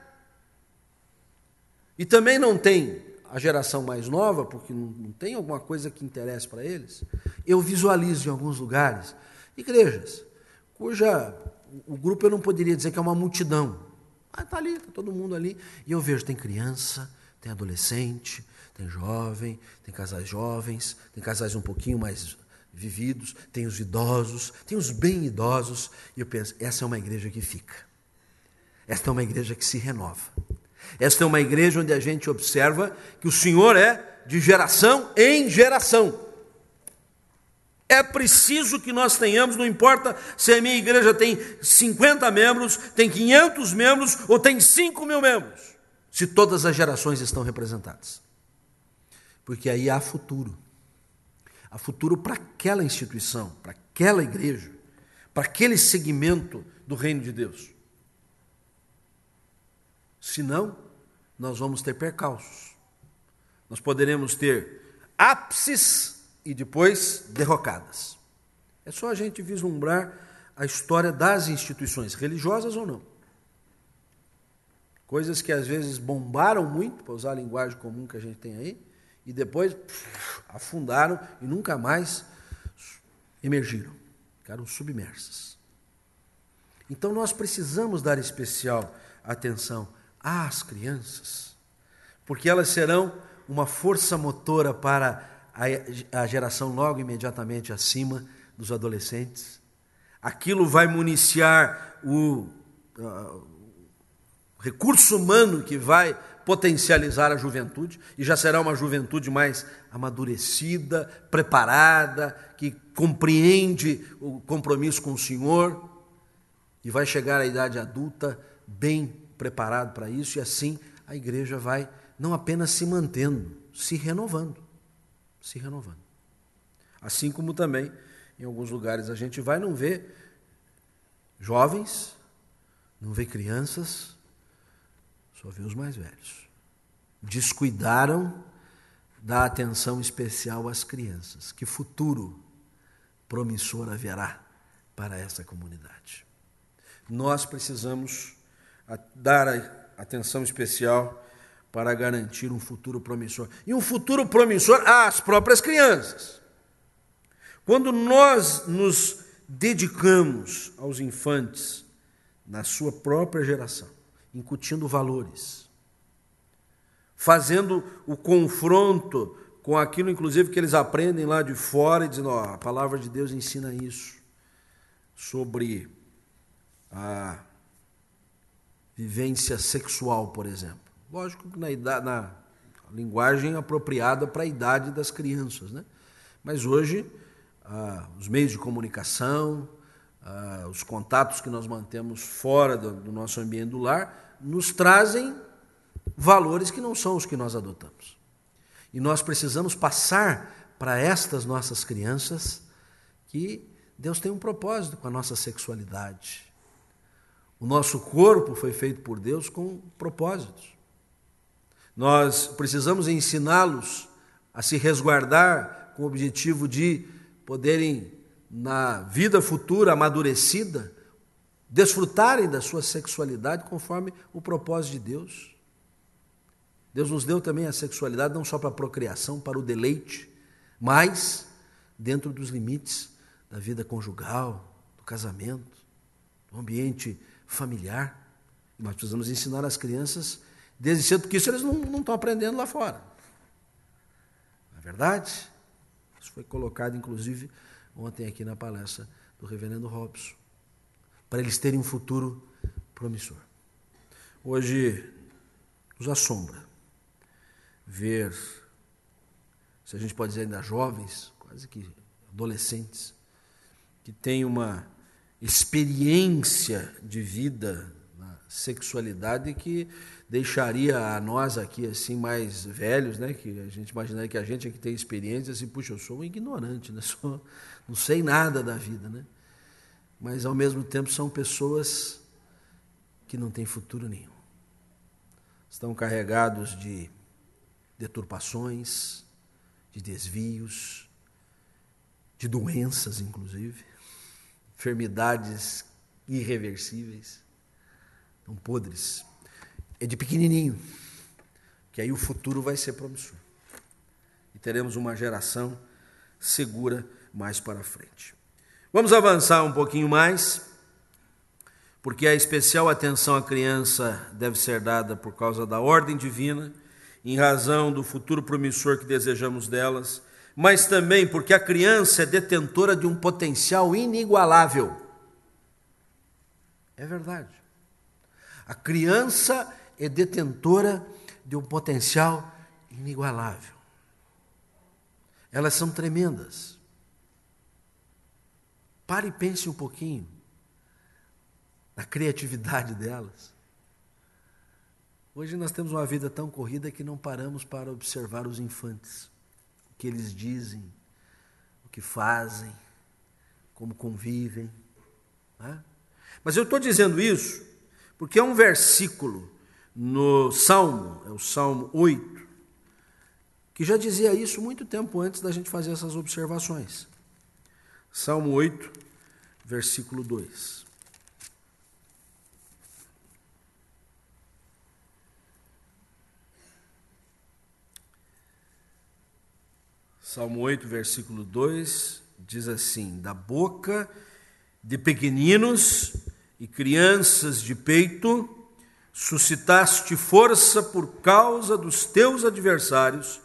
E também não tem a geração mais nova, porque não tem alguma coisa que interesse para eles. Eu visualizo em alguns lugares igrejas, cuja o grupo eu não poderia dizer que é uma multidão. Está ali, está todo mundo ali. E eu vejo, tem criança, tem adolescente, tem jovem, tem casais jovens, tem casais um pouquinho mais vividos, tem os idosos, tem os bem idosos. E eu penso, essa é uma igreja que fica. Esta é uma igreja que se renova. Esta é uma igreja onde a gente observa que o Senhor é de geração em geração. É preciso que nós tenhamos, não importa se a minha igreja tem 50 membros, tem 500 membros ou tem 5.000 membros, se todas as gerações estão representadas. Porque aí há futuro. Há futuro para aquela instituição, para aquela igreja, para aquele segmento do reino de Deus. Senão, nós vamos ter percalços. Nós poderemos ter ápices e depois derrocadas. É só a gente vislumbrar a história das instituições, religiosas ou não. Coisas que às vezes bombaram muito, para usar a linguagem comum que a gente tem aí, e depois afundaram e nunca mais emergiram, ficaram submersas. Então nós precisamos dar especial atenção às crianças, porque elas serão uma força motora para a geração logo imediatamente acima dos adolescentes. Aquilo vai municiar o recurso humano que vai potencializar a juventude, e já será uma juventude mais amadurecida, preparada, que compreende o compromisso com o Senhor, e vai chegar à idade adulta bem preparado para isso, e assim a igreja vai não apenas se mantendo, se renovando. Assim como também, em alguns lugares, a gente vai não vê jovens, não vê crianças, só vê os mais velhos. Descuidaram da atenção especial às crianças. Que futuro promissor haverá para essa comunidade? Nós precisamos dar atenção especial para garantir um futuro promissor. E um futuro promissor às próprias crianças. Quando nós nos dedicamos aos infantes na sua própria geração, incutindo valores, fazendo o confronto com aquilo, inclusive, que eles aprendem lá de fora, e dizendo, a palavra de Deus ensina isso, sobre a vivência sexual, por exemplo. Lógico que na linguagem apropriada para a idade das crianças, né? Mas hoje, os meios de comunicação, os contatos que nós mantemos fora do nosso ambiente do lar, nos trazem valores que não são os que nós adotamos. E nós precisamos passar para estas nossas crianças que Deus tem um propósito com a nossa sexualidade. O nosso corpo foi feito por Deus com propósitos. Nós precisamos ensiná-los a se resguardar com o objetivo de poderem, na vida futura amadurecida, desfrutarem da sua sexualidade conforme o propósito de Deus. Deus nos deu também a sexualidade não só para a procriação, para o deleite, mas dentro dos limites da vida conjugal, do casamento, do ambiente familiar. E nós precisamos ensinar as crianças desde cedo, porque isso eles não estão aprendendo lá fora. Não é verdade? Isso foi colocado, inclusive, ontem aqui na palestra do reverendo Robson, para eles terem um futuro promissor. Hoje nos assombra ver, se a gente pode dizer ainda jovens, quase que adolescentes, que têm uma experiência de vida na sexualidade que deixaria a nós aqui assim mais velhos, né, que a gente imaginaria que a gente é que tem experiência, assim, puxa, eu sou um ignorante, né, não sei nada da vida, né? Mas ao mesmo tempo são pessoas que não têm futuro nenhum. Estão carregados de deturpações, de desvios, de doenças, inclusive, enfermidades irreversíveis, estão podres. É de pequenininho, que aí o futuro vai ser promissor. E teremos uma geração segura mais para frente. Vamos avançar um pouquinho mais, porque a especial atenção à criança deve ser dada por causa da ordem divina, em razão do futuro promissor que desejamos delas, mas também porque a criança é detentora de um potencial inigualável. É verdade. A criança é detentora de um potencial inigualável. Elas são tremendas. Pare e pense um pouquinho na criatividade delas. Hoje nós temos uma vida tão corrida que não paramos para observar os infantes, o que eles dizem, o que fazem, como convivem. Né? Mas eu estou dizendo isso porque é um versículo no Salmo, é o Salmo 8, que já dizia isso muito tempo antes da gente fazer essas observações. Salmo 8, versículo 2. Salmo 8, versículo 2, diz assim: da boca de pequeninos e crianças de peito, suscitaste força por causa dos teus adversários,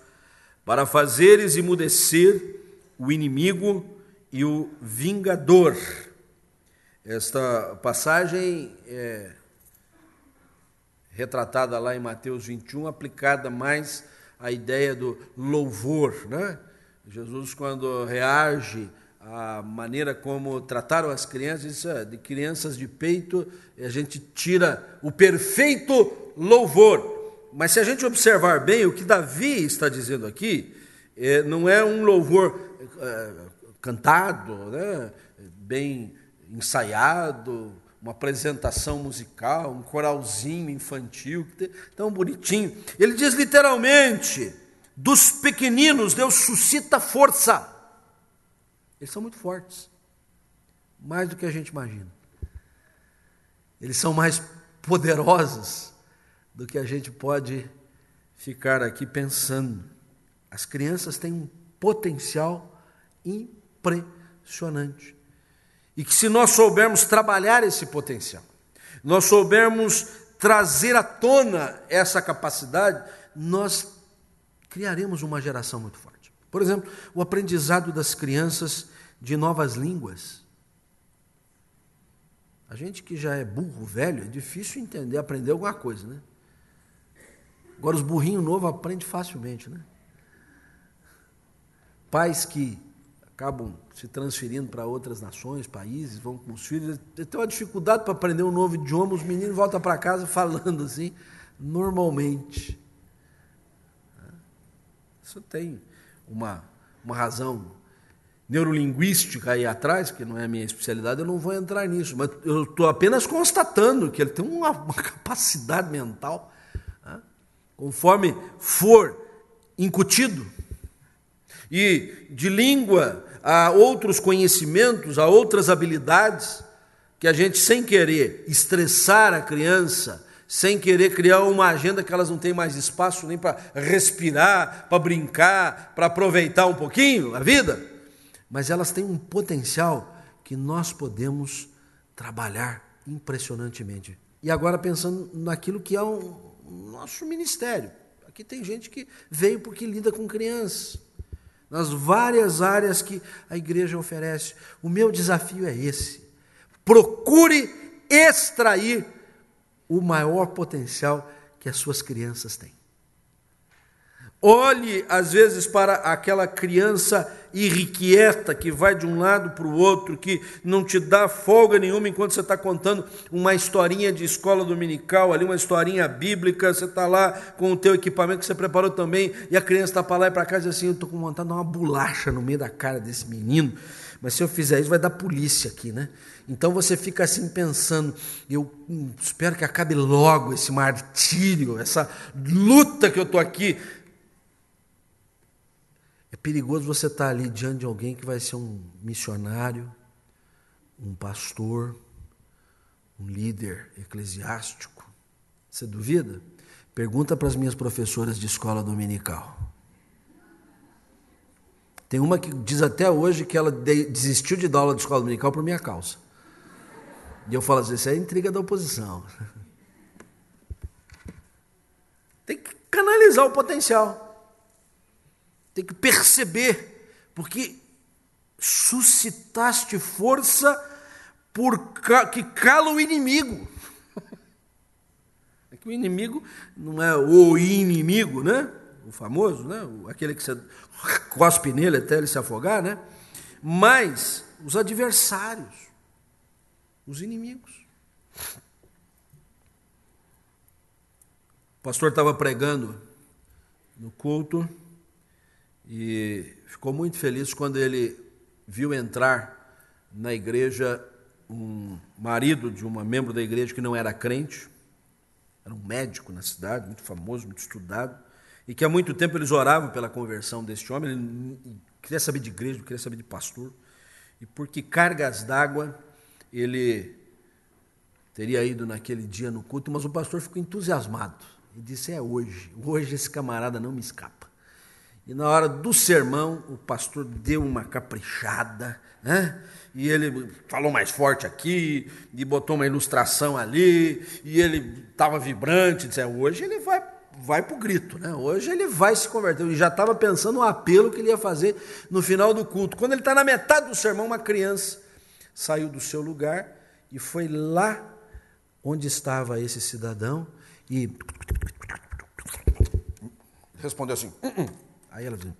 para fazeres emudecer o inimigo e o vingador. Esta passagem é retratada lá em Mateus 21, aplicada mais à ideia do louvor, né? Jesus, quando reage à maneira como trataram as crianças, diz, de crianças de peito, a gente tira o perfeito louvor. Mas se a gente observar bem, o que Davi está dizendo aqui, não é um louvor cantado, né, bem ensaiado, uma apresentação musical, um coralzinho infantil, tão bonitinho. Ele diz literalmente: dos pequeninos Deus suscita força. Eles são muito fortes, mais do que a gente imagina. Eles são mais poderosos do que a gente pode ficar aqui pensando. As crianças têm um potencial impressionante. E que se nós soubermos trabalhar esse potencial, nós soubermos trazer à tona essa capacidade, nós criaremos uma geração muito forte. Por exemplo, o aprendizado das crianças de novas línguas. A gente que já é burro, velho, é difícil entender, aprender alguma coisa, né? Agora os burrinhos novos aprendem facilmente, né? Pais que acabam se transferindo para outras nações, países, vão com os filhos, tem uma dificuldade para aprender um novo idioma, os meninos voltam para casa falando assim, normalmente. Isso tem uma razão neurolinguística aí atrás, que não é a minha especialidade, eu não vou entrar nisso, mas eu estou apenas constatando que ele tem uma capacidade mental, né? Conforme for incutido, e de língua a outros conhecimentos, a outras habilidades, que a gente, sem querer estressar a criança, sem querer criar uma agenda que elas não têm mais espaço nem para respirar, para brincar, para aproveitar um pouquinho a vida, mas elas têm um potencial que nós podemos trabalhar impressionantemente. E agora pensando naquilo que é o nosso ministério. Aqui tem gente que veio porque lida com crianças, nas várias áreas que a igreja oferece. O meu desafio é esse: procure extrair o maior potencial que as suas crianças têm. Olhe, às vezes, para aquela criança irrequieta que vai de um lado para o outro, que não te dá folga nenhuma enquanto você está contando uma historinha de escola dominical, ali uma historinha bíblica, você está lá com o teu equipamento que você preparou também, e a criança está para lá e para cá e diz assim: eu estou com vontade de dar uma bolacha no meio da cara desse menino, mas se eu fizer isso vai dar polícia aqui, né? Então você fica assim pensando: eu espero que acabe logo esse martírio, essa luta que eu estou aqui. É perigoso você estar ali diante de alguém que vai ser um missionário, um pastor, um líder eclesiástico. Você duvida? Pergunta para as minhas professoras de escola dominical. Tem uma que diz até hoje que ela desistiu de dar aula de escola dominical por minha causa. E eu falo assim: isso é intriga da oposição. Tem que canalizar o potencial. Tem que perceber, porque suscitaste força que cala o inimigo. É que o inimigo não é o inimigo, né? O famoso, né? Aquele que você cospe nele até ele se afogar, né? Mas os adversários, os inimigos. O pastor estava pregando no culto e ficou muito feliz quando ele viu entrar na igreja um marido de uma membro da igreja que não era crente, era um médico na cidade, muito famoso, muito estudado, e que há muito tempo eles oravam pela conversão deste homem. Ele queria saber de igreja, não queria saber de pastor. e por que cargas d'água ele teria ido naquele dia no culto, mas o pastor ficou entusiasmado e disse: hoje esse camarada não me escapa. E na hora do sermão, o pastor deu uma caprichada, né? E ele falou mais forte aqui, e botou uma ilustração ali, e ele estava vibrante, disse: hoje ele vai para o grito, né? Hoje ele vai se converter. E já estava pensando no apelo que ele ia fazer no final do culto. Quando ele está na metade do sermão, uma criança saiu do seu lugar e foi lá onde estava esse cidadão e respondeu assim. Aí ela disse.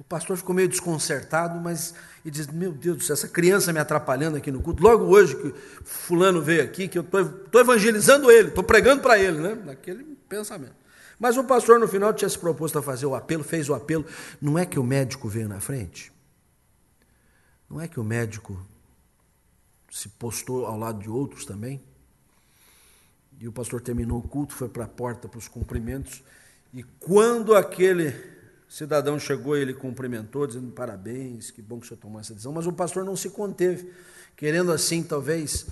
O pastor ficou meio desconcertado, mas ele disse: meu Deus do céu, essa criança me atrapalhando aqui no culto. Logo hoje que fulano veio aqui, que eu estou evangelizando ele, estou pregando para ele, né? Naquele pensamento. Mas o pastor no final tinha se proposto a fazer o apelo, fez o apelo. Não é que o médico veio na frente? Não é que o médico se postou ao lado de outros também? E o pastor terminou o culto, foi para a porta para os cumprimentos, e quando aquele cidadão chegou, ele cumprimentou, dizendo: parabéns, que bom que o senhor tomou essa decisão, mas o pastor não se conteve, querendo assim, talvez,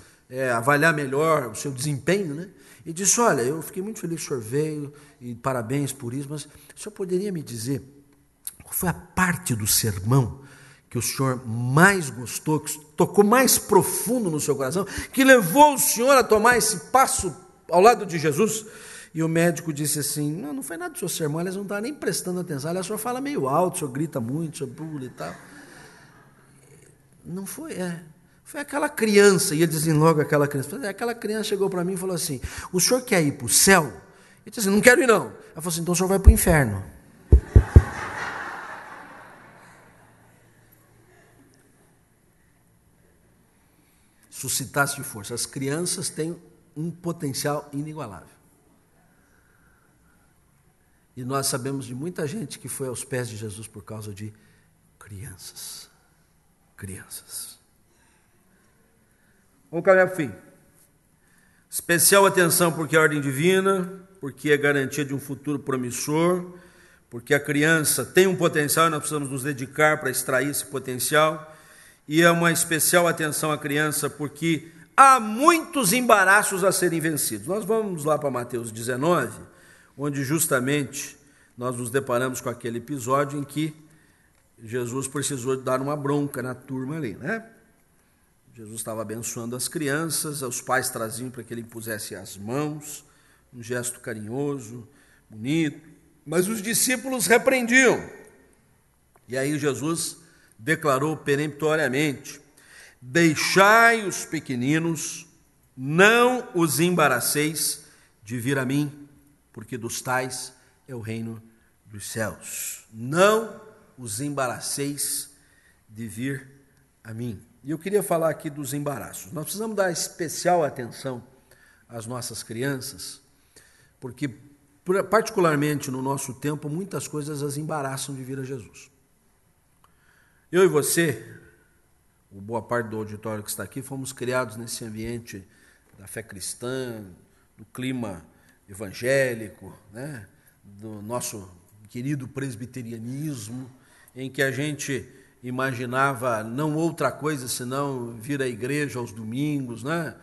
avaliar melhor o seu desempenho, né? E disse: olha, eu fiquei muito feliz que o senhor veio, e parabéns por isso, mas o senhor poderia me dizer qual foi a parte do sermão que o senhor mais gostou, que tocou mais profundo no seu coração, que levou o senhor a tomar esse passo ao lado de Jesus? E o médico disse assim: não foi nada do seu sermão, eles não estavam nem prestando atenção, aliás, o senhor fala meio alto, o senhor grita muito, o senhor pula e tal. Não foi, foi aquela criança, ia dizendo logo aquela criança. Aquela criança chegou para mim e falou assim: o senhor quer ir para o céu? Eu disse assim: não quero ir não. Ela falou assim: então o senhor vai para o inferno. Suscitasse de força. As crianças têm um potencial inigualável. E nós sabemos de muita gente que foi aos pés de Jesus por causa de crianças. Crianças. Vamos caminhar para o fim. Especial atenção porque é ordem divina, porque é garantia de um futuro promissor, porque a criança tem um potencial e nós precisamos nos dedicar para extrair esse potencial. E é uma especial atenção à criança porque há muitos embaraços a serem vencidos. Nós vamos lá para Mateus 19, onde justamente nós nos deparamos com aquele episódio em que Jesus precisou dar uma bronca na turma ali, né? Jesus estava abençoando as crianças, os pais traziam para que ele impusesse as mãos, um gesto carinhoso, bonito, mas os discípulos repreendiam. E aí Jesus declarou peremptoriamente: deixai os pequeninos, não os embaraceis de vir a mim, porque dos tais é o reino dos céus. Não os embaraceis de vir a mim. E eu queria falar aqui dos embaraços. Nós precisamos dar especial atenção às nossas crianças, porque, particularmente no nosso tempo, muitas coisas as embaraçam de vir a Jesus. Eu e você, ou boa parte do auditório que está aqui, fomos criados nesse ambiente da fé cristã, do clima evangélico, né? Do nosso querido presbiterianismo, em que a gente imaginava não outra coisa senão vir à igreja aos domingos, né?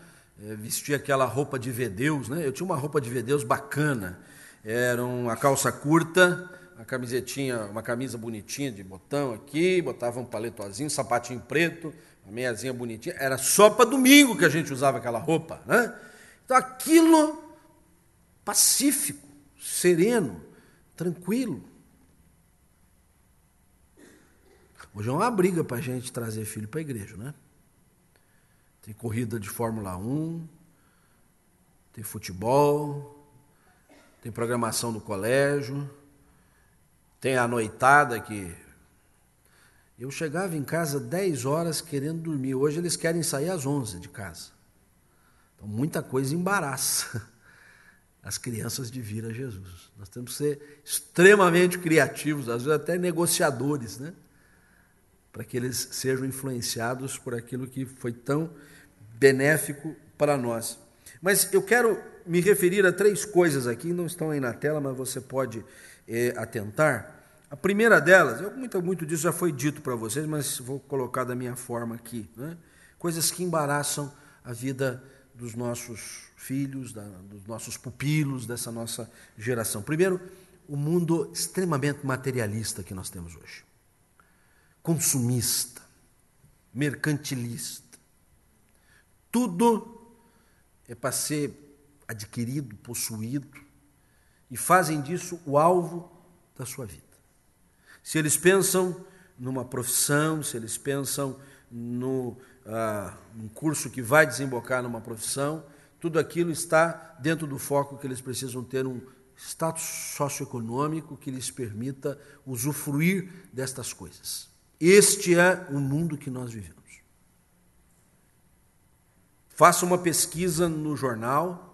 Vestir aquela roupa de vedeus, né? Eu tinha uma roupa de vedeus bacana, era uma calça curta, uma camisetinha, uma camisa bonitinha de botão aqui, botava um paletozinho, um sapatinho preto, uma meiazinha bonitinha, era só para domingo que a gente usava aquela roupa, né? Então aquilo pacífico, sereno, tranquilo. Hoje é uma briga para a gente trazer filho para a igreja, né? Tem corrida de Fórmula 1, tem futebol, tem programação do colégio, tem a noitada que... Eu chegava em casa 10 horas querendo dormir. Hoje eles querem sair às 11 de casa. Então muita coisa embaraça as crianças de vir a Jesus. Nós temos que ser extremamente criativos, às vezes até negociadores, né? Para que eles sejam influenciados por aquilo que foi tão benéfico para nós. Mas eu quero me referir a 3 coisas aqui, não estão aí na tela, mas você pode atentar. A primeira delas, muito disso já foi dito para vocês, mas vou colocar da minha forma aqui, né? Coisas que embaraçam a vida dos nossos filhos, dos nossos pupilos, dessa nossa geração. Primeiro, o mundo extremamente materialista que nós temos hoje. Consumista, mercantilista. Tudo é para ser adquirido, possuído, e fazem disso o alvo da sua vida. Se eles pensam numa profissão, se eles pensam num curso que vai desembocar numa profissão, tudo aquilo está dentro do foco que eles precisam ter um status socioeconômico que lhes permita usufruir destas coisas. Este é o mundo que nós vivemos. Faça uma pesquisa no jornal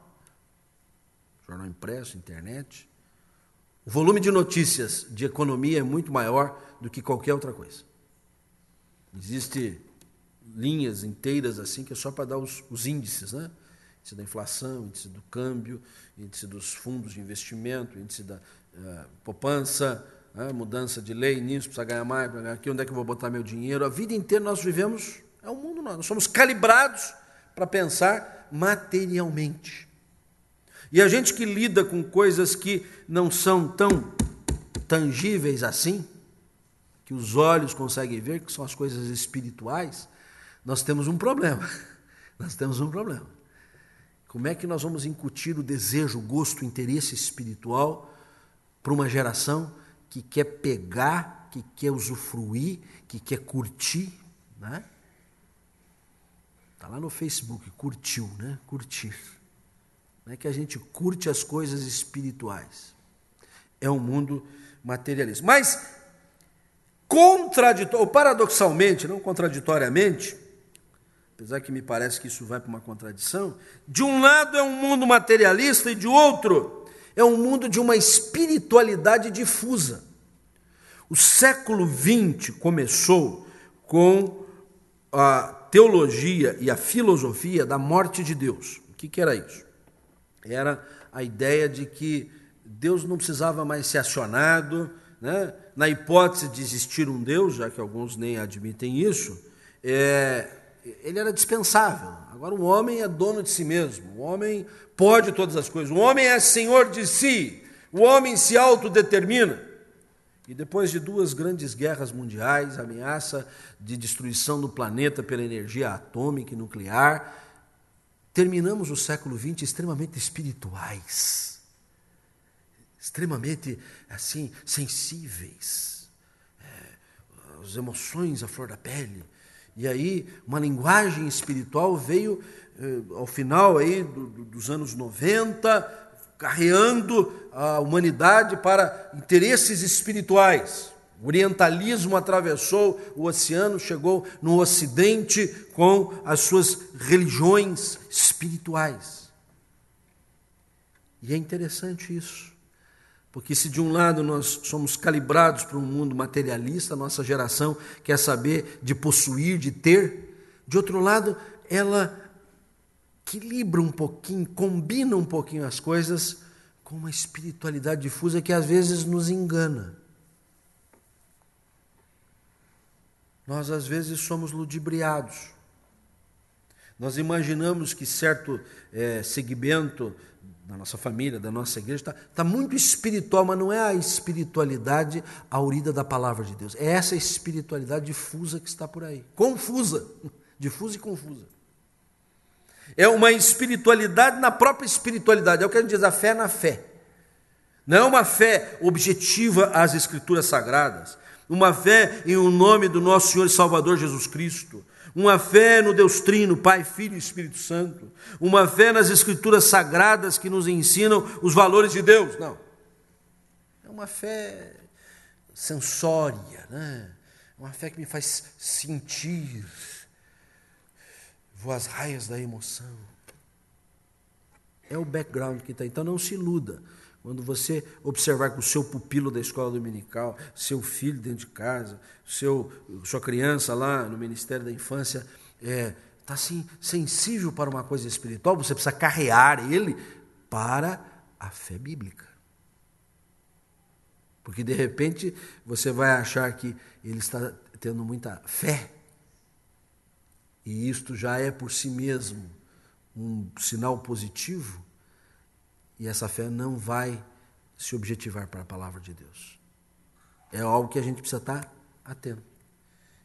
impresso, internet. O volume de notícias de economia é muito maior do que qualquer outra coisa. Existem linhas inteiras assim que é só para dar os índices, né? Índice da inflação, índice do câmbio, índice dos fundos de investimento, índice da poupança, mudança de lei, nisso, precisa ganhar mais, aqui, onde é que eu vou botar meu dinheiro? A vida inteira nós vivemos, é um mundo nós somos calibrados para pensar materialmente. E a gente que lida com coisas que não são tão tangíveis assim, que os olhos conseguem ver, que são as coisas espirituais, nós temos um problema. Nós temos um problema. Como é que nós vamos incutir o desejo, o gosto, o interesse espiritual para uma geração que quer pegar, que quer usufruir, que quer curtir, né? Está lá no Facebook, curtiu, né? Curtir. Não é que a gente curte as coisas espirituais. É um mundo materialista. Mas, paradoxalmente, não contraditoriamente, apesar que me parece que isso vai para uma contradição, de um lado é um mundo materialista e de outro é um mundo de uma espiritualidade difusa. O século XX começou com a teologia e a filosofia da morte de Deus. O que era isso? Era a ideia de que Deus não precisava mais ser acionado, né? Na hipótese de existir um Deus, já que alguns nem admitem isso, ele era dispensável. Agora o homem é dono de si mesmo, o homem pode todas as coisas, o homem é senhor de si, o homem se autodetermina. E depois de 2 grandes guerras mundiais, ameaça de destruição do planeta pela energia atômica e nuclear, terminamos o século XX extremamente espirituais, extremamente assim, sensíveis, as emoções à flor da pele. E aí uma linguagem espiritual veio ao final aí dos anos 90, carreando a humanidade para interesses espirituais. O orientalismo atravessou o oceano, chegou no Ocidente com as suas religiões espirituais. E é interessante isso, porque se de um lado nós somos calibrados para um mundo materialista, a nossa geração quer saber de possuir, de ter, de outro lado ela equilibra um pouquinho, combina um pouquinho as coisas com uma espiritualidade difusa que às vezes nos engana. Nós às vezes somos ludibriados. Nós imaginamos que certo segmento da nossa família, da nossa igreja, está muito espiritual, mas não é a espiritualidade aurida da palavra de Deus. É essa espiritualidade difusa que está por aí. Confusa, difusa e confusa. É uma espiritualidade na própria espiritualidade. É o que a gente diz, a fé na fé. Não é uma fé objetiva às Escrituras Sagradas. Uma fé em o nome do nosso Senhor e Salvador Jesus Cristo. Uma fé no Deus Trino, Pai, Filho e Espírito Santo. Uma fé nas Escrituras Sagradas que nos ensinam os valores de Deus. Não. É uma fé sensória, né? Uma fé que me faz sentir. Vou às raias da emoção. É o background que está. Então não se iluda. Quando você observar que o seu pupilo da escola dominical, seu filho dentro de casa, sua criança lá no Ministério da Infância, está assim, sensível para uma coisa espiritual, você precisa carrear ele para a fé bíblica. Porque, de repente, você vai achar que ele está tendo muita fé. E isto já é, por si mesmo, um sinal positivo. E essa fé não vai se objetivar para a palavra de Deus. É algo que a gente precisa estar atento.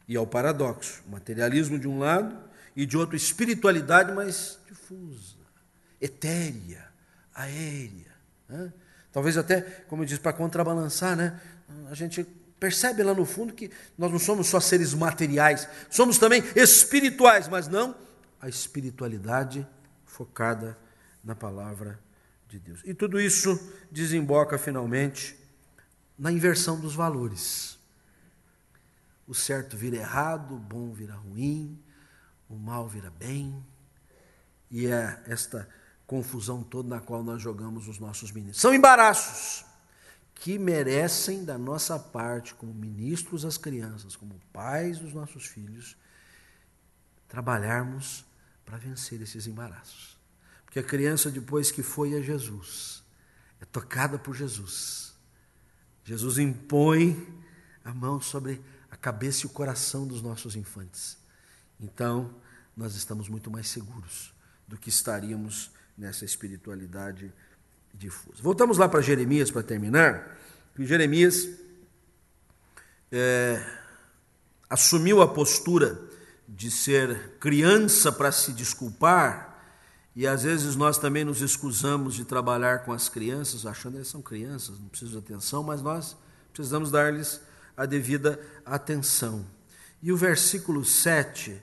E ao paradoxo, materialismo de um lado e de outro espiritualidade mais difusa, etérea, aérea. Né? Talvez até, como eu disse, para contrabalançar, né? A gente percebe lá no fundo que nós não somos só seres materiais, somos também espirituais, mas não a espiritualidade focada na palavra de Deus. E tudo isso desemboca finalmente na inversão dos valores. O certo vira errado, o bom vira ruim, o mal vira bem, e é esta confusão toda na qual nós jogamos os nossos ministros. São embaraços que merecem da nossa parte, como ministros às crianças, como pais dos nossos filhos, trabalharmos para vencer esses embaraços. Porque a criança, depois que foi a Jesus, é tocada por Jesus. Jesus impõe a mão sobre a cabeça e o coração dos nossos infantes. Então, nós estamos muito mais seguros do que estaríamos nessa espiritualidade difusa. Voltamos lá para Jeremias para terminar. E Jeremias assumiu a postura de ser criança para se desculpar, e às vezes nós também nos escusamos de trabalhar com as crianças, achando que elas são crianças, não precisam de atenção, mas nós precisamos dar-lhes a devida atenção. E o versículo 7,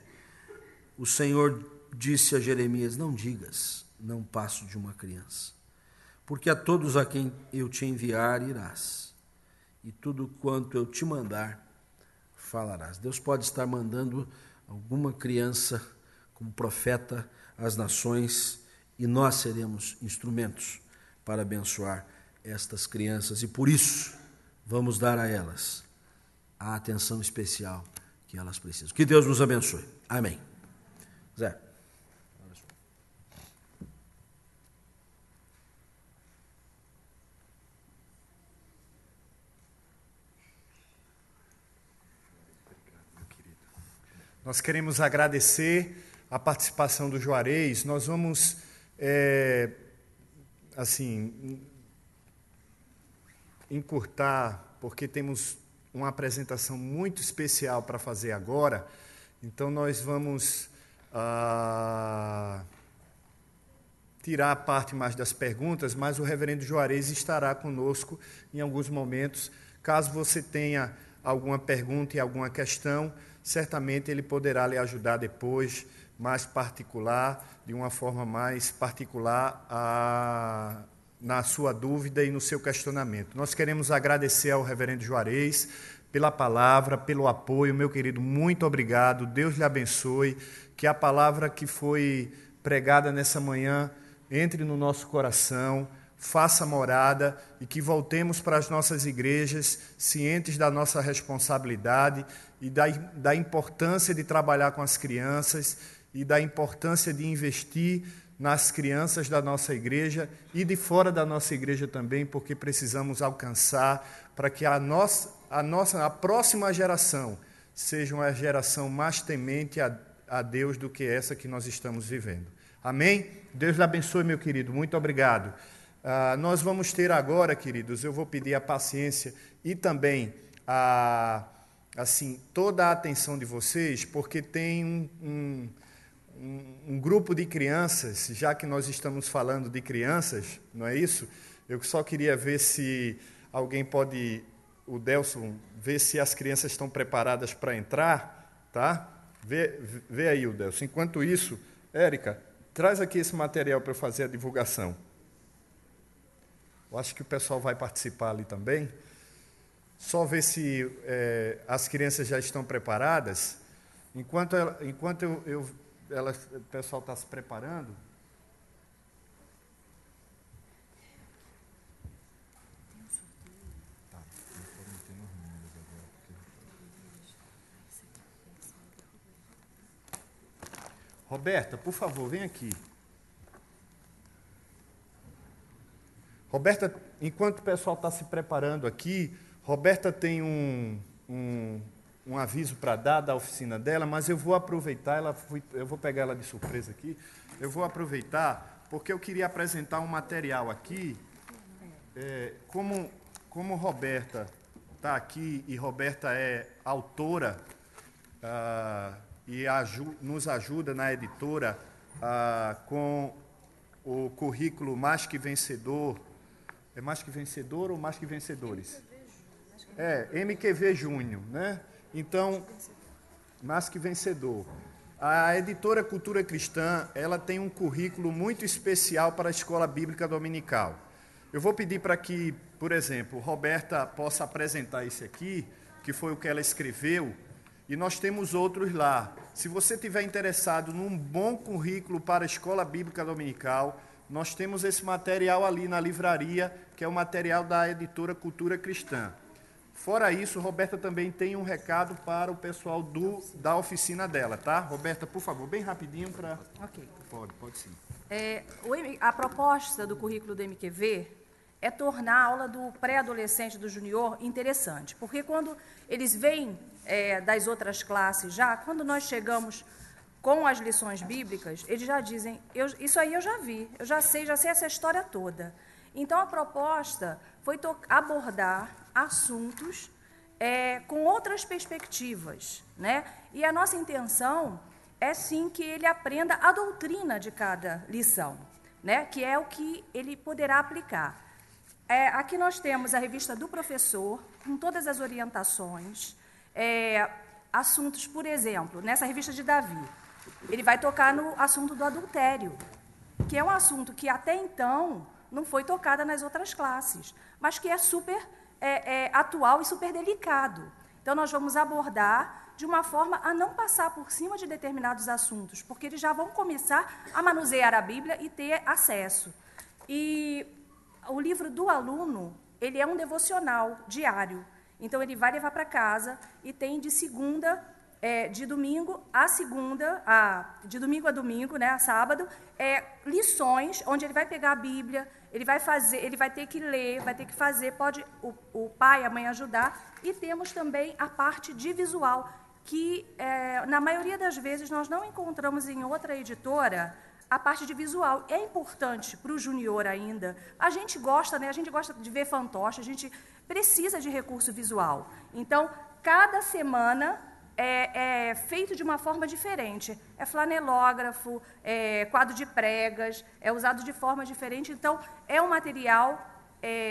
o Senhor disse a Jeremias: não digas, não passo de uma criança, porque a todos a quem eu te enviar irás, e tudo quanto eu te mandar falarás. Deus pode estar mandando alguma criança como profeta às nações, e nós seremos instrumentos para abençoar estas crianças, e por isso vamos dar a elas a atenção especial que elas precisam. Que Deus nos abençoe. Amém. Zé. Nós queremos agradecer a participação do Juarez. Nós vamos, encurtar, porque temos uma apresentação muito especial para fazer agora. Então, nós vamos tirar a parte mais das perguntas, mas o reverendo Juarez estará conosco em alguns momentos. Caso você tenha alguma pergunta e alguma questão, certamente ele poderá lhe ajudar depois, mais particular, de uma forma mais particular, na sua dúvida e no seu questionamento. Nós queremos agradecer ao reverendo Juarez pela palavra, pelo apoio. Meu querido, muito obrigado. Deus lhe abençoe. Que a palavra que foi pregada nessa manhã entre no nosso coração, faça morada, e que voltemos para as nossas igrejas cientes da nossa responsabilidade e da importância de trabalhar com as crianças e da importância de investir nas crianças da nossa igreja e de fora da nossa igreja também, porque precisamos alcançar para que a próxima geração seja uma geração mais temente a Deus do que essa que nós estamos vivendo. Amém? Deus lhe abençoe, meu querido. Muito obrigado. Nós vamos ter agora, queridos, eu vou pedir a paciência e também toda a atenção de vocês, porque tem um grupo de crianças, já que nós estamos falando de crianças, não é isso? Eu só queria ver se alguém pode, o Delson, ver se as crianças estão preparadas para entrar, tá? Vê aí o Delson. Enquanto isso, Érica, traz aqui esse material para eu fazer a divulgação. Eu acho que o pessoal vai participar ali também. Só ver se as crianças já estão preparadas. Enquanto o pessoal está se preparando. Tá, não podem ter nos números agora. Roberta, por favor, vem aqui. Roberta, enquanto o pessoal está se preparando aqui, Roberta tem um aviso para dar da oficina dela, mas eu vou aproveitar, eu vou pegar ela de surpresa aqui, eu vou aproveitar porque eu queria apresentar um material aqui, como Roberta está aqui, e Roberta é autora e nos ajuda na editora com o currículo Mais Que Vencedor. É Mais Que Vencedor ou Mais Que Vencedores? MQV Júnior, né? Então, Mais Que Vencedor. A editora Cultura Cristã, ela tem um currículo muito especial para a Escola Bíblica Dominical. Eu vou pedir para que, por exemplo, Roberta possa apresentar esse aqui, que foi o que ela escreveu, e nós temos outros lá. Se você estiver interessado num bom currículo para a Escola Bíblica Dominical, nós temos esse material ali na livraria, que é o material da editora Cultura Cristã. Fora isso, Roberta também tem um recado para o pessoal da oficina dela, tá? Roberta, por favor, bem rapidinho para... Ok. Pode sim. A proposta do currículo do MQV é tornar a aula do pré-adolescente, do junior, interessante. Porque quando eles vêm das outras classes já, quando nós chegamos com as lições bíblicas, eles já dizem, isso aí eu já vi, eu já sei essa história toda. Então, a proposta foi abordar assuntos com outras perspectivas, né? E a nossa intenção é, sim, que ele aprenda a doutrina de cada lição, né? Que é o que ele poderá aplicar. Aqui nós temos a revista do professor, com todas as orientações, assuntos, por exemplo, nessa revista de Davi, ele vai tocar no assunto do adultério, que é um assunto que até então não foi tocado nas outras classes, mas que é super atual e super delicado. Então, nós vamos abordar de uma forma a não passar por cima de determinados assuntos, porque eles já vão começar a manusear a Bíblia e ter acesso. E o livro do aluno, ele é um devocional diário. Então, ele vai levar para casa e tem de domingo a segunda, de domingo a domingo, né, a sábado, lições onde ele vai pegar a Bíblia, ele vai ter que ler, vai ter que fazer, pode o pai, a mãe ajudar, e temos também a parte de visual, que na maioria das vezes nós não encontramos em outra editora a parte de visual. É importante para o junior ainda. A gente gosta, né? A gente gosta de ver fantoche, a gente precisa de recurso visual. Então, cada semana é feito de uma forma diferente. É flanelógrafo, quadro de pregas, é usado de forma diferente. Então, é um material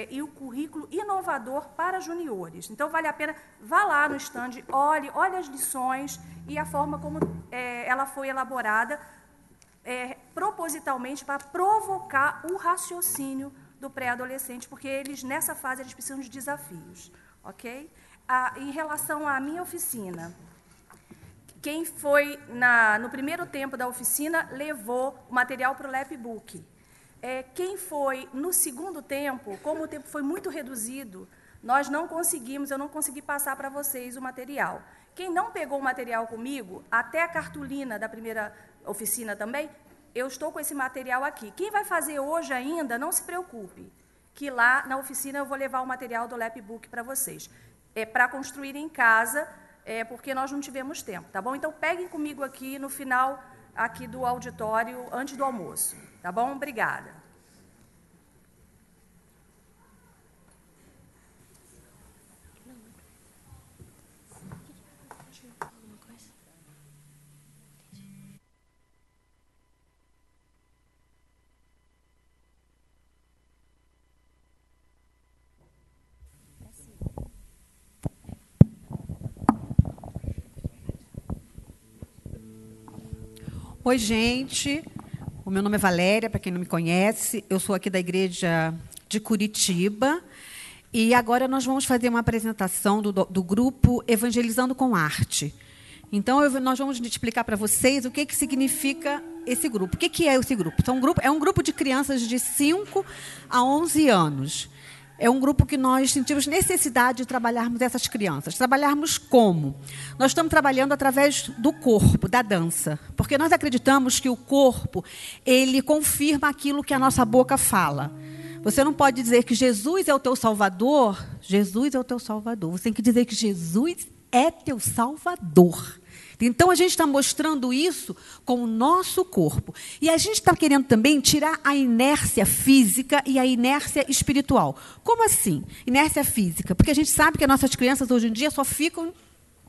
e o currículo inovador para juniores. Então, vale a pena, vá lá no stand, olhe as lições e a forma como ela foi elaborada, propositalmente para provocar o raciocínio do pré-adolescente, porque eles, nessa fase, eles precisam de desafios. Ok? Em relação à minha oficina, quem foi no primeiro tempo da oficina levou o material para o Lapbook. Quem foi no segundo tempo, como o tempo foi muito reduzido, eu não consegui passar para vocês o material. Quem não pegou o material comigo, até a cartolina da primeira oficina também, eu estou com esse material aqui. Quem vai fazer hoje ainda, não se preocupe, que lá na oficina eu vou levar o material do Lapbook para vocês. Para construir em casa, porque nós não tivemos tempo, tá bom? Então, peguem comigo aqui no final aqui do auditório, antes do almoço, tá bom? Obrigada. Oi, gente. O meu nome é Valéria, para quem não me conhece. Eu sou aqui da Igreja de Curitiba. E agora nós vamos fazer uma apresentação do grupo Evangelizando com Arte. Então, nós vamos explicar para vocês o que significa esse grupo. O que é esse grupo? Então, é um grupo de crianças de 5 a 11 anos. É um grupo que nós sentimos necessidade de trabalharmos essas crianças. Trabalharmos como? Nós estamos trabalhando através do corpo, da dança. Porque nós acreditamos que o corpo, ele confirma aquilo que a nossa boca fala. Você não pode dizer que Jesus é o teu Salvador. Jesus é o teu Salvador. Você tem que dizer que Jesus é teu Salvador. Então, a gente está mostrando isso com o nosso corpo. E a gente está querendo também tirar a inércia física e a inércia espiritual. Como assim? Inércia física. Porque a gente sabe que as nossas crianças hoje em dia só ficam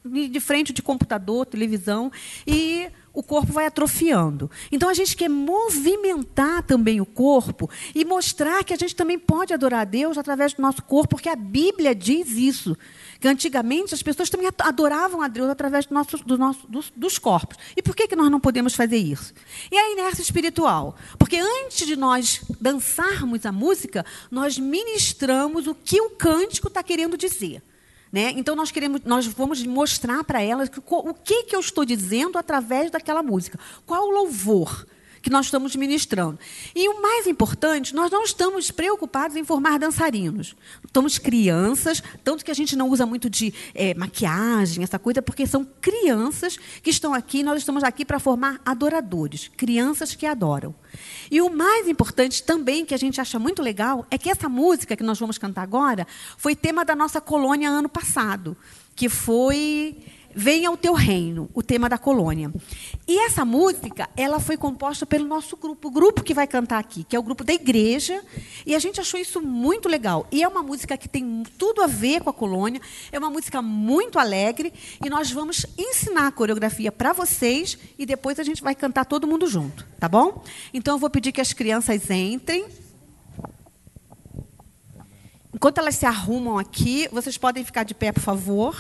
de frente de computador, televisão, e o corpo vai atrofiando. Então, a gente quer movimentar também o corpo e mostrar que a gente também pode adorar a Deus através do nosso corpo, porque a Bíblia diz isso. Que antigamente as pessoas também adoravam a Deus através dos corpos. E por que nós não podemos fazer isso? E a inércia espiritual? Porque antes de nós dançarmos a música, nós ministramos o que o cântico está querendo dizer. Né? Então, nós vamos mostrar para elas o que eu estou dizendo através daquela música. Qual o louvor que nós estamos ministrando. E o mais importante, nós não estamos preocupados em formar dançarinos. Somos crianças, tanto que a gente não usa muito de maquiagem, essa coisa, porque são crianças que estão aqui, nós estamos aqui para formar adoradores, crianças que adoram. E o mais importante também, que a gente acha muito legal, é que essa música que nós vamos cantar agora foi tema da nossa colônia ano passado, que foi Venha o Teu Reino, o tema da colônia. E essa música, ela foi composta pelo nosso grupo, o grupo que vai cantar aqui, que é o grupo da igreja, e a gente achou isso muito legal. E é uma música que tem tudo a ver com a colônia, é uma música muito alegre, e nós vamos ensinar a coreografia para vocês, e depois a gente vai cantar todo mundo junto, tá bom? Então, eu vou pedir que as crianças entrem. Enquanto elas se arrumam aqui, vocês podem ficar de pé, por favor.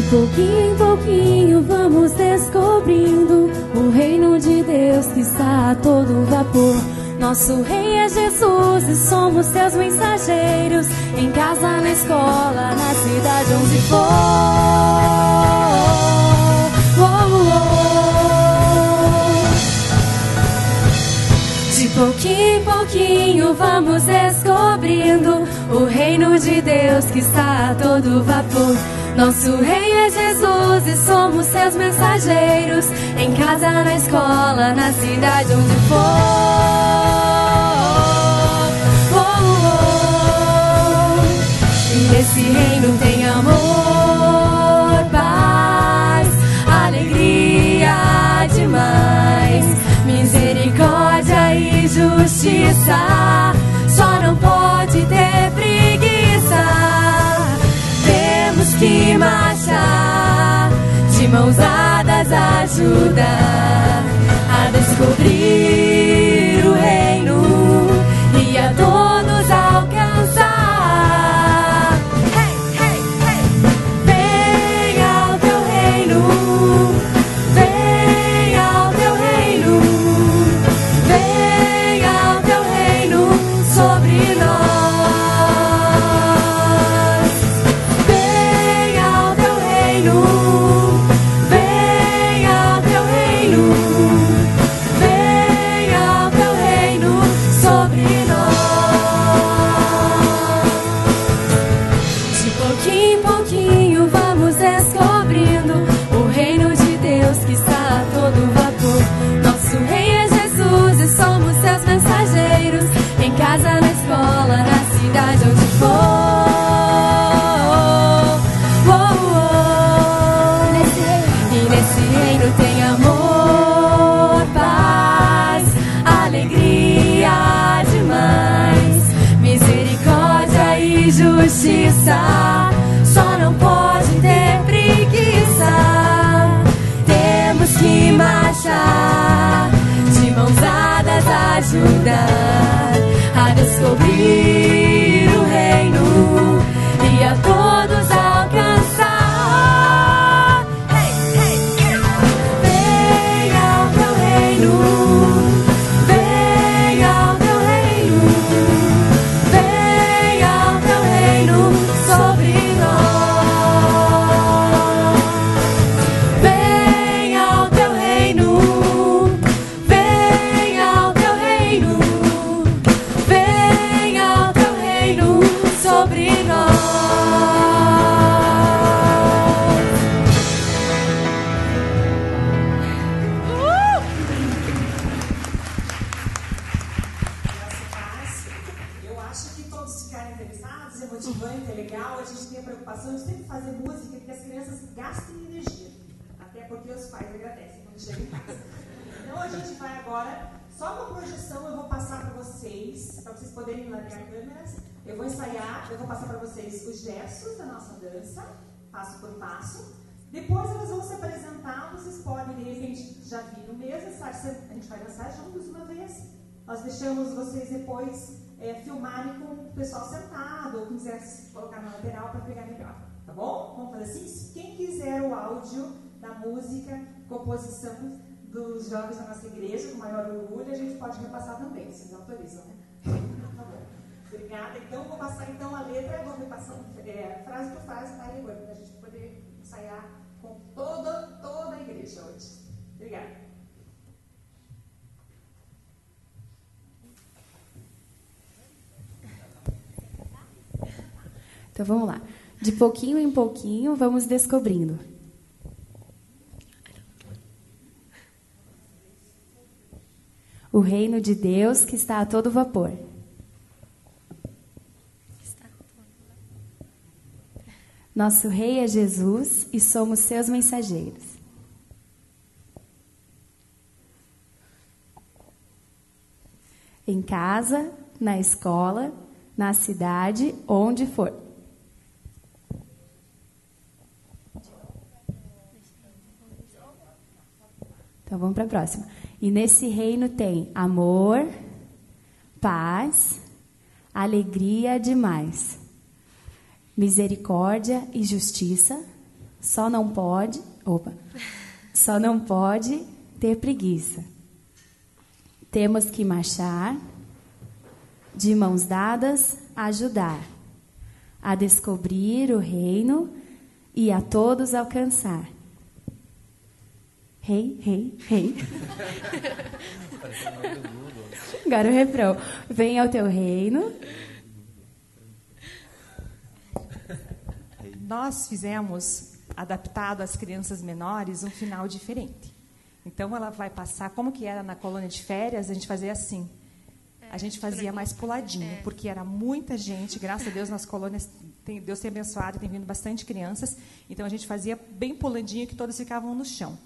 Pouquinho em pouquinho vamos descobrindo o reino de Deus que está a todo vapor. Nosso rei é Jesus e somos seus mensageiros, em casa, na escola, na cidade onde for. De pouquinho em pouquinho vamos descobrindo o reino de Deus que está a todo vapor. Nosso rei é Jesus e somos seus mensageiros, em casa, na escola, na cidade onde for. E nesse reino tem amor, paz, alegria demais, misericórdia e justiça. Só não pode ter preguiça. Que marchar de mãos dadas, ajudar a descobrir o reino e a todos alcançar. Hey, hey, hey. Venha ao teu reino, venha ao teu reino, venha ao teu reino sobre nós. Casa, na escola, na cidade onde for. E nesse reino tem amor, paz, alegria demais, misericórdia e justiça. Só não pode ter preguiça. ajudar a descobrir o reino e a todos alcançar. Hey, hey, yeah. Venha ao teu reino, venha ao teu reino, venha ao teu reino sobre nós. Venha ao teu reino, venha ao teu reino, venha ao teu reino sobre nós. Eu acho que todos ficarem interessados, é motivante, é legal. A gente tem a preocupação de sempre fazer música que as crianças gastem energia. Até porque os pais agradecem quando chegam em casa. Então a gente vai agora, só uma projeção eu vou passar para vocês poderem largar câmeras. Eu vou ensaiar, eu vou passar para vocês os gestos da nossa dança, passo por passo. Depois elas vão se apresentar, vocês podem, de repente, já viram mesmo, a gente vai dançar juntos uma vez. Nós deixamos vocês depois filmarem com o pessoal sentado, ou quiser se colocar na lateral para pegar melhor. Tá bom? Vamos fazer assim? Quem quiser o áudio da música, composição dos jovens da nossa igreja, com maior orgulho, a gente pode repassar também, vocês autorizam, né? Tá bom. Obrigada. Então, vou passar então a letra, vou repassar frase por frase, tá, Igor? Para a gente poder ensaiar com toda a igreja hoje. Obrigada. Então vamos lá. De pouquinho em pouquinho, vamos descobrindo. O reino de Deus que está a todo vapor. Nosso Rei é Jesus e somos seus mensageiros. Em casa, na escola, na cidade, onde for. Então vamos para a próxima. E nesse reino tem amor, paz, alegria demais, misericórdia e justiça. Só não pode ter preguiça. Temos que marchar, de mãos dadas, ajudar a descobrir o reino e a todos alcançar. Rei, rei, rei. Agora o refrão. Venha ao teu reino. Nós fizemos, adaptado às crianças menores, um final diferente. Então, ela vai passar, como que era na colônia de férias, a gente fazia assim. A gente fazia mais puladinho, porque era muita gente, graças a Deus, nas colônias, Deus tem abençoado, tem vindo bastante crianças, então a gente fazia bem puladinho, que todos ficavam no chão.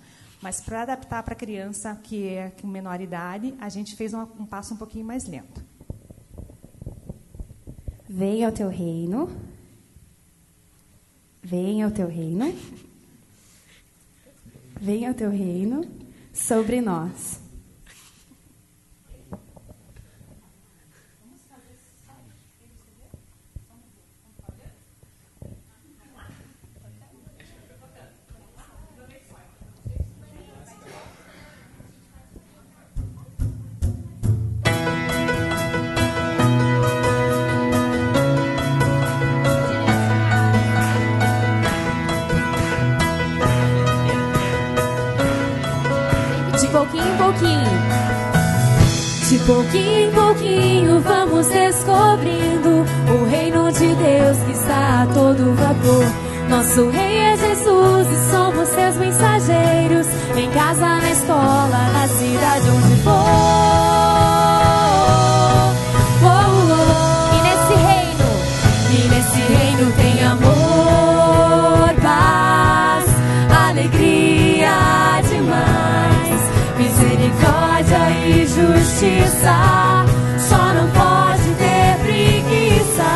Mas, para adaptar para a criança que é com menor idade, a gente fez um passo um pouquinho mais lento. Venha ao teu reino. Venha ao teu reino. Venha ao teu reino sobre nós. De pouquinho em pouquinho vamos descobrindo o reino de Deus que está a todo vapor. Nosso Rei é Jesus e somos seus mensageiros. Em casa, na escola, na cidade, onde for. E nesse reino tem amor, paz, alegria demais, misericórdia e justiça. Só não pode ter preguiça.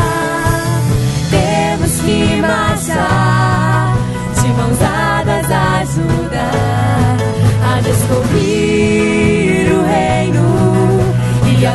Temos que marchar, de mãos dadas, ajudar a descobrir o reino e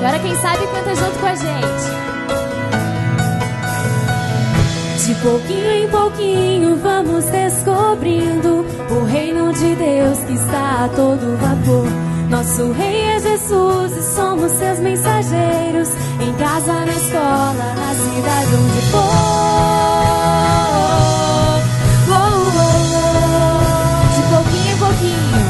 Agora quem sabe canta junto com a gente. De pouquinho em pouquinho vamos descobrindo o reino de Deus que está a todo vapor. Nosso rei é Jesus e somos seus mensageiros, em casa, na escola, na cidade onde for. De pouquinho em pouquinho,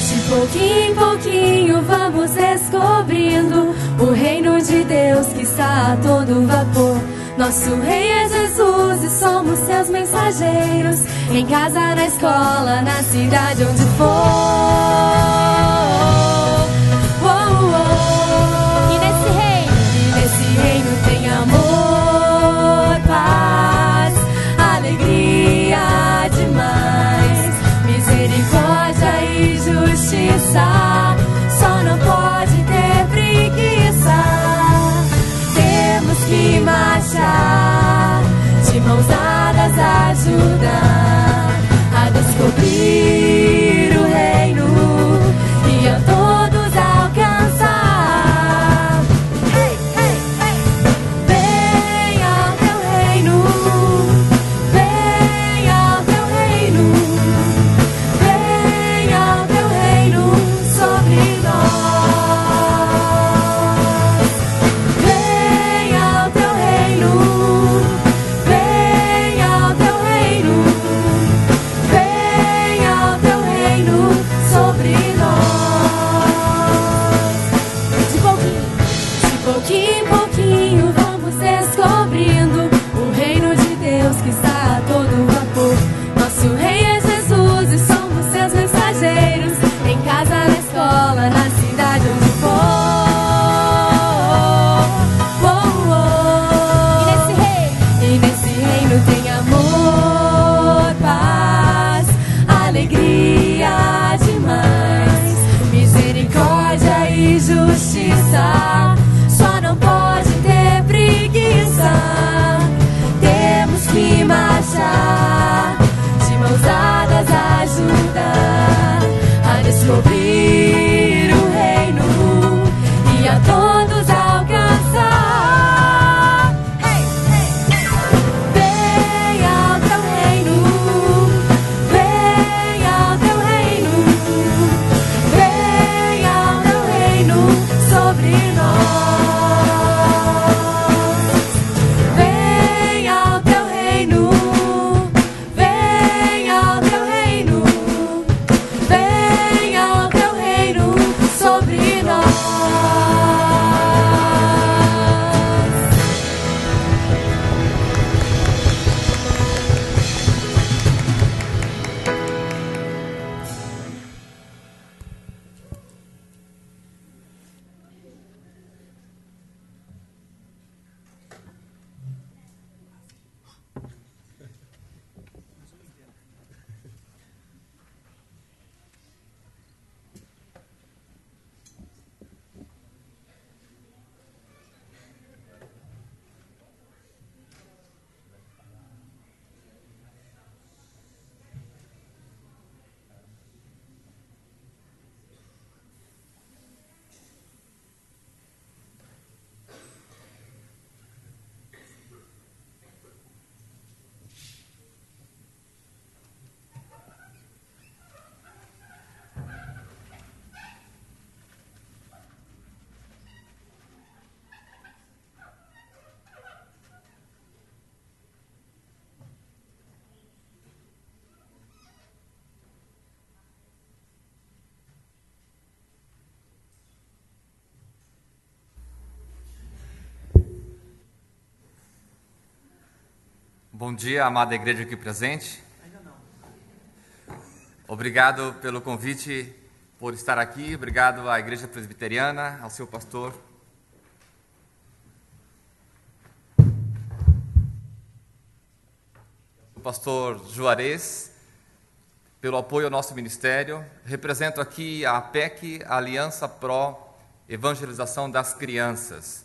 de pouquinho em pouquinho vamos descobrindo o reino de Deus que está a todo vapor. Nosso rei é Jesus e somos seus mensageiros, em casa, na escola, na cidade onde for. E nesse reino tem amor, paz, alegria demais, misericórdia e justiça. Só não pode ter preguiça. Temos que marchar de mãos dadas, ajudar a descobrir o reino e a todos alcançar. Hey, hey, hey. Venha ao teu reino, venha ao teu reino, venha ao teu reino sobre nós. Só não pode ter preguiça. Temos que marchar de mãos dadas, ajudar a descobrir o reino e a todos alcançar. Hey, hey, hey. Venha ao teu reino, venha ao teu reino, venha ao teu reino sobre nós. Venha ao teu reino, venha ao teu reino, venha ao teu reino sobre nós. Bom dia, amada igreja aqui presente. Obrigado pelo convite, por estar aqui. Obrigado à Igreja Presbiteriana, ao seu pastor. O pastor Juarez, pelo apoio ao nosso ministério. Represento aqui a APEC, a Aliança Pro Evangelização das Crianças.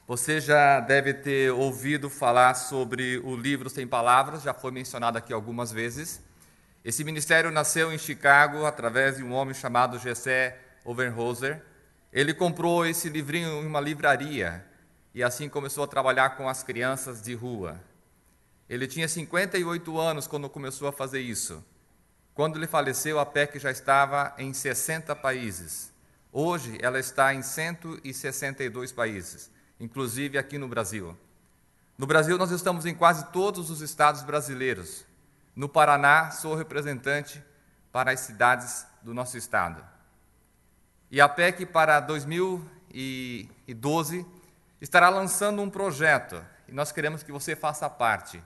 Você já deve ter ouvido falar sobre o livro Sem Palavras, já foi mencionado aqui algumas vezes. Esse ministério nasceu em Chicago através de um homem chamado Jesse Overhoser, Ele comprou esse livrinho em uma livraria e assim começou a trabalhar com as crianças de rua. Ele tinha 58 anos quando começou a fazer isso. Quando ele faleceu, a PEC já estava em 60 países. Hoje, ela está em 162 países, inclusive aqui no Brasil. No Brasil, nós estamos em quase todos os estados brasileiros. No Paraná, sou representante para as cidades do nosso estado. E a PEC para 2012 estará lançando um projeto, e nós queremos que você faça parte.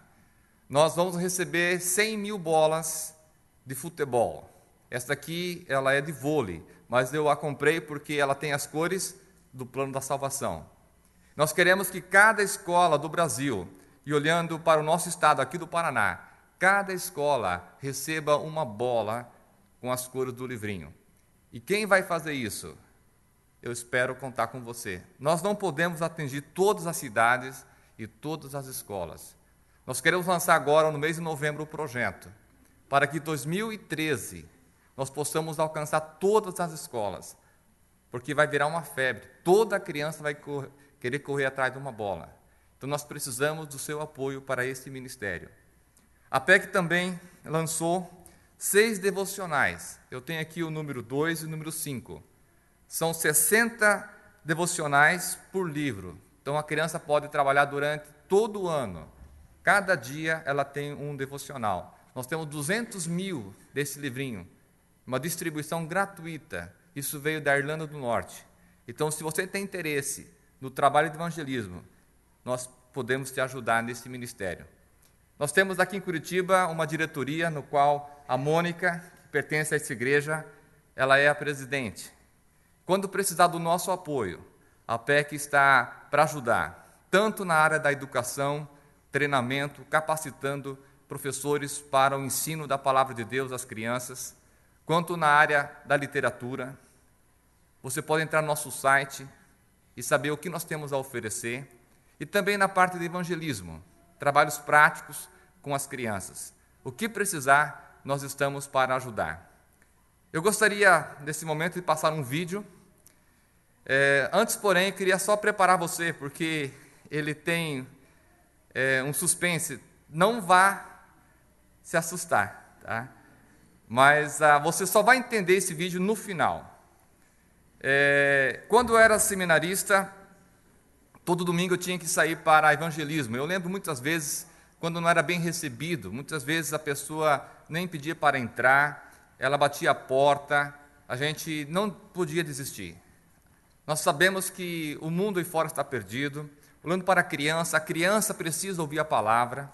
Nós vamos receber 100 mil bolas de futebol. Esta aqui, ela é de vôlei, mas eu a comprei porque ela tem as cores do Plano da Salvação. Nós queremos que cada escola do Brasil, e olhando para o nosso estado aqui do Paraná, cada escola receba uma bola com as cores do livrinho. E quem vai fazer isso? Eu espero contar com você. Nós não podemos atingir todas as cidades e todas as escolas. Nós queremos lançar agora, no mês de novembro, o projeto, para que em 2013 nós possamos alcançar todas as escolas, porque vai virar uma febre. Toda criança vai querer correr atrás de uma bola. Então nós precisamos do seu apoio para esse ministério. A PEC também lançou 6 devocionais. Eu tenho aqui o número 2 e o número 5. São 60 devocionais por livro. Então a criança pode trabalhar durante todo o ano. Cada dia ela tem um devocional. Nós temos 200 mil desse livrinho. Uma distribuição gratuita. Isso veio da Irlanda do Norte. Então, se você tem interesse no trabalho de evangelismo, nós podemos te ajudar nesse ministério. Nós temos aqui em Curitiba uma diretoria no qual a Mônica, que pertence a essa igreja, ela é a presidente. Quando precisar do nosso apoio, a PEC está para ajudar, tanto na área da educação, treinamento, capacitando professores para o ensino da palavra de Deus às crianças, quanto na área da literatura. Você pode entrar no nosso site e saber o que nós temos a oferecer, e também na parte de evangelismo, trabalhos práticos com as crianças. O que precisar, nós estamos para ajudar. Eu gostaria, nesse momento, de passar um vídeo. Antes, porém, queria só preparar você, porque ele tem um suspense. Não vá se assustar, tá? Mas você só vai entender esse vídeo no final. Quando eu era seminarista, todo domingo eu tinha que sair para evangelismo. Eu lembro muitas vezes, quando não era bem recebido, muitas vezes a pessoa nem pedia para entrar, ela batia a porta, a gente não podia desistir. Nós sabemos que o mundo aí fora está perdido, olhando para a criança precisa ouvir a palavra,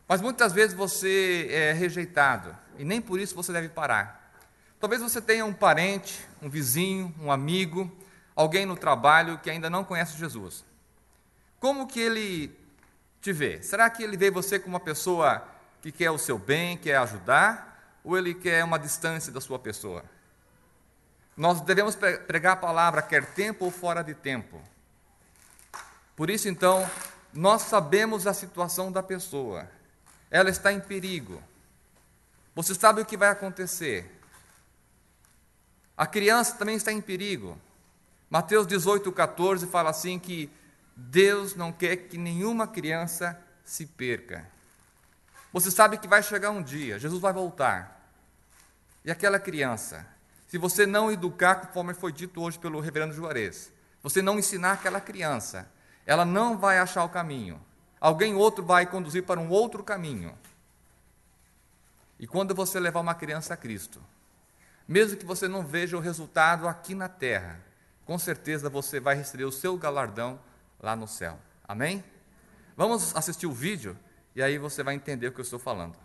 mas muitas vezes você é rejeitado, e nem por isso você deve parar. Talvez você tenha um parente, um vizinho, um amigo, alguém no trabalho que ainda não conhece Jesus. Como que ele te vê? Será que ele vê você como uma pessoa que quer o seu bem, quer ajudar, ou ele quer uma distância da sua pessoa? Nós devemos pregar a palavra, quer tempo ou fora de tempo. Por isso, então, nós sabemos a situação da pessoa. Ela está em perigo. Você sabe o que vai acontecer. A criança também está em perigo. Mateus 18,14 fala assim que Deus não quer que nenhuma criança se perca. Você sabe que vai chegar um dia, Jesus vai voltar. E aquela criança, se você não educar, conforme foi dito hoje pelo reverendo Juarez, você não ensinar aquela criança, ela não vai achar o caminho. Alguém outro vai conduzir para um outro caminho. E quando você levar uma criança a Cristo, mesmo que você não veja o resultado aqui na terra, com certeza você vai receber o seu galardão lá no céu. Amém? Vamos assistir o vídeo e aí você vai entender o que eu estou falando.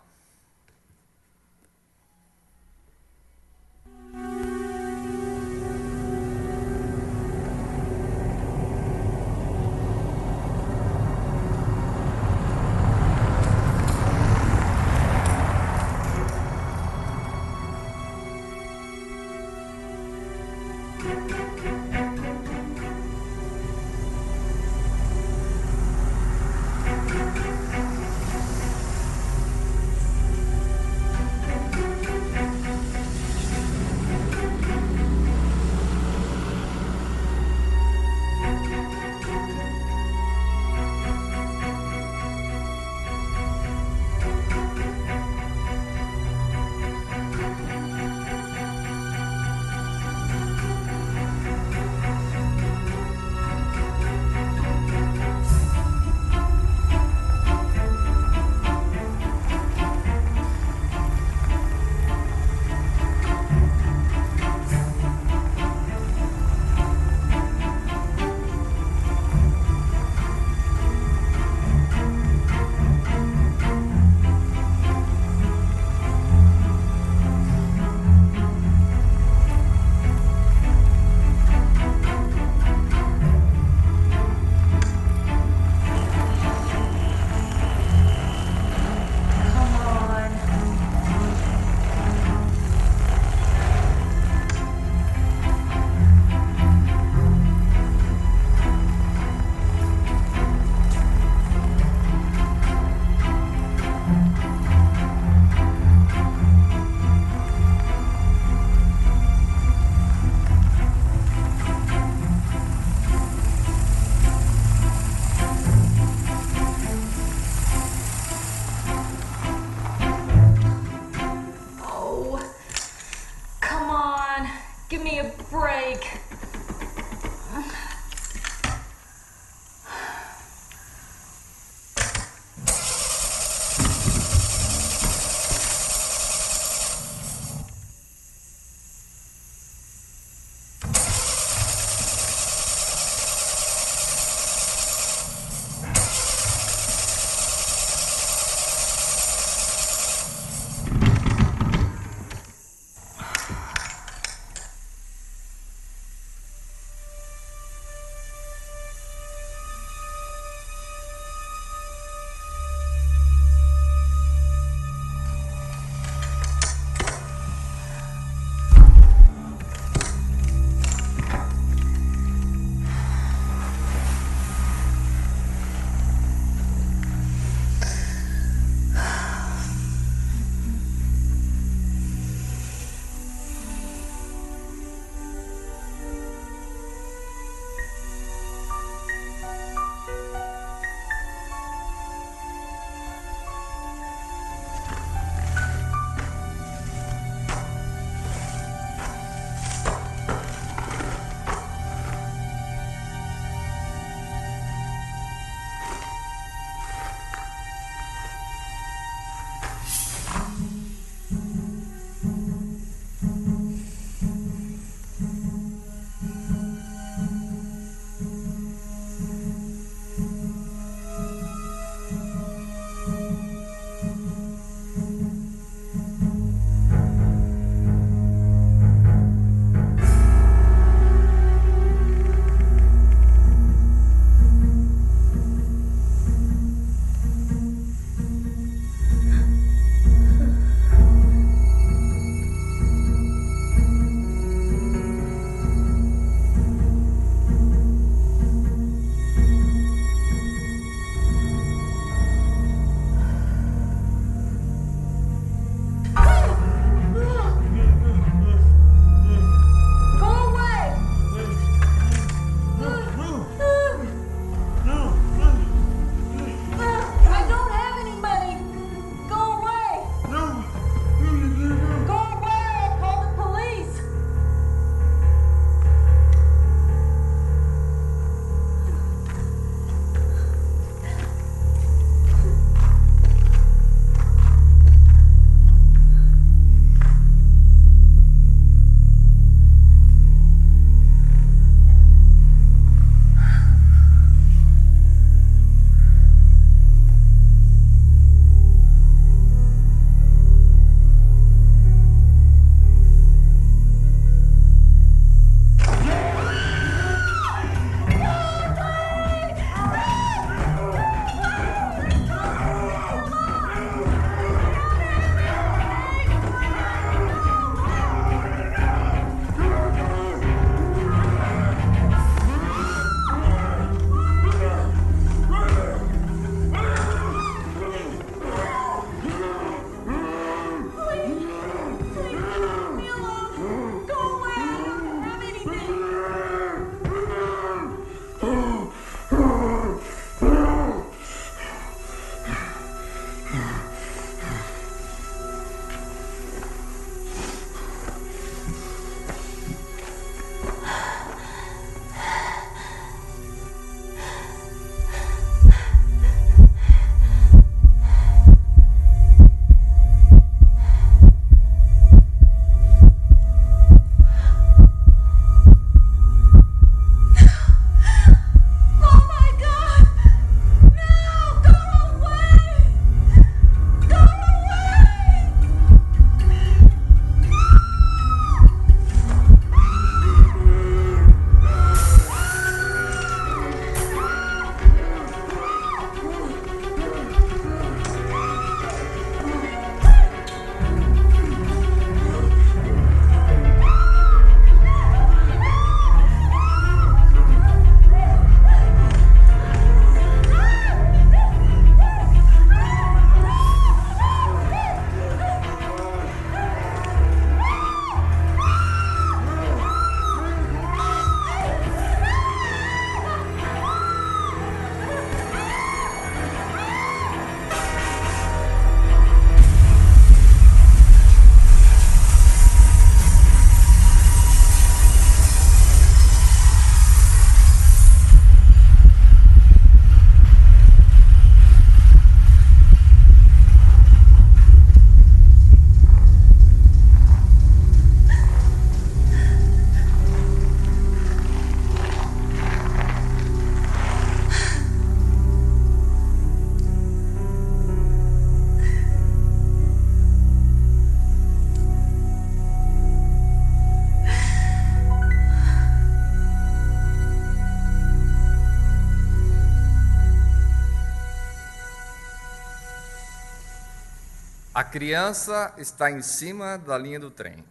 A criança está em cima da linha do trem.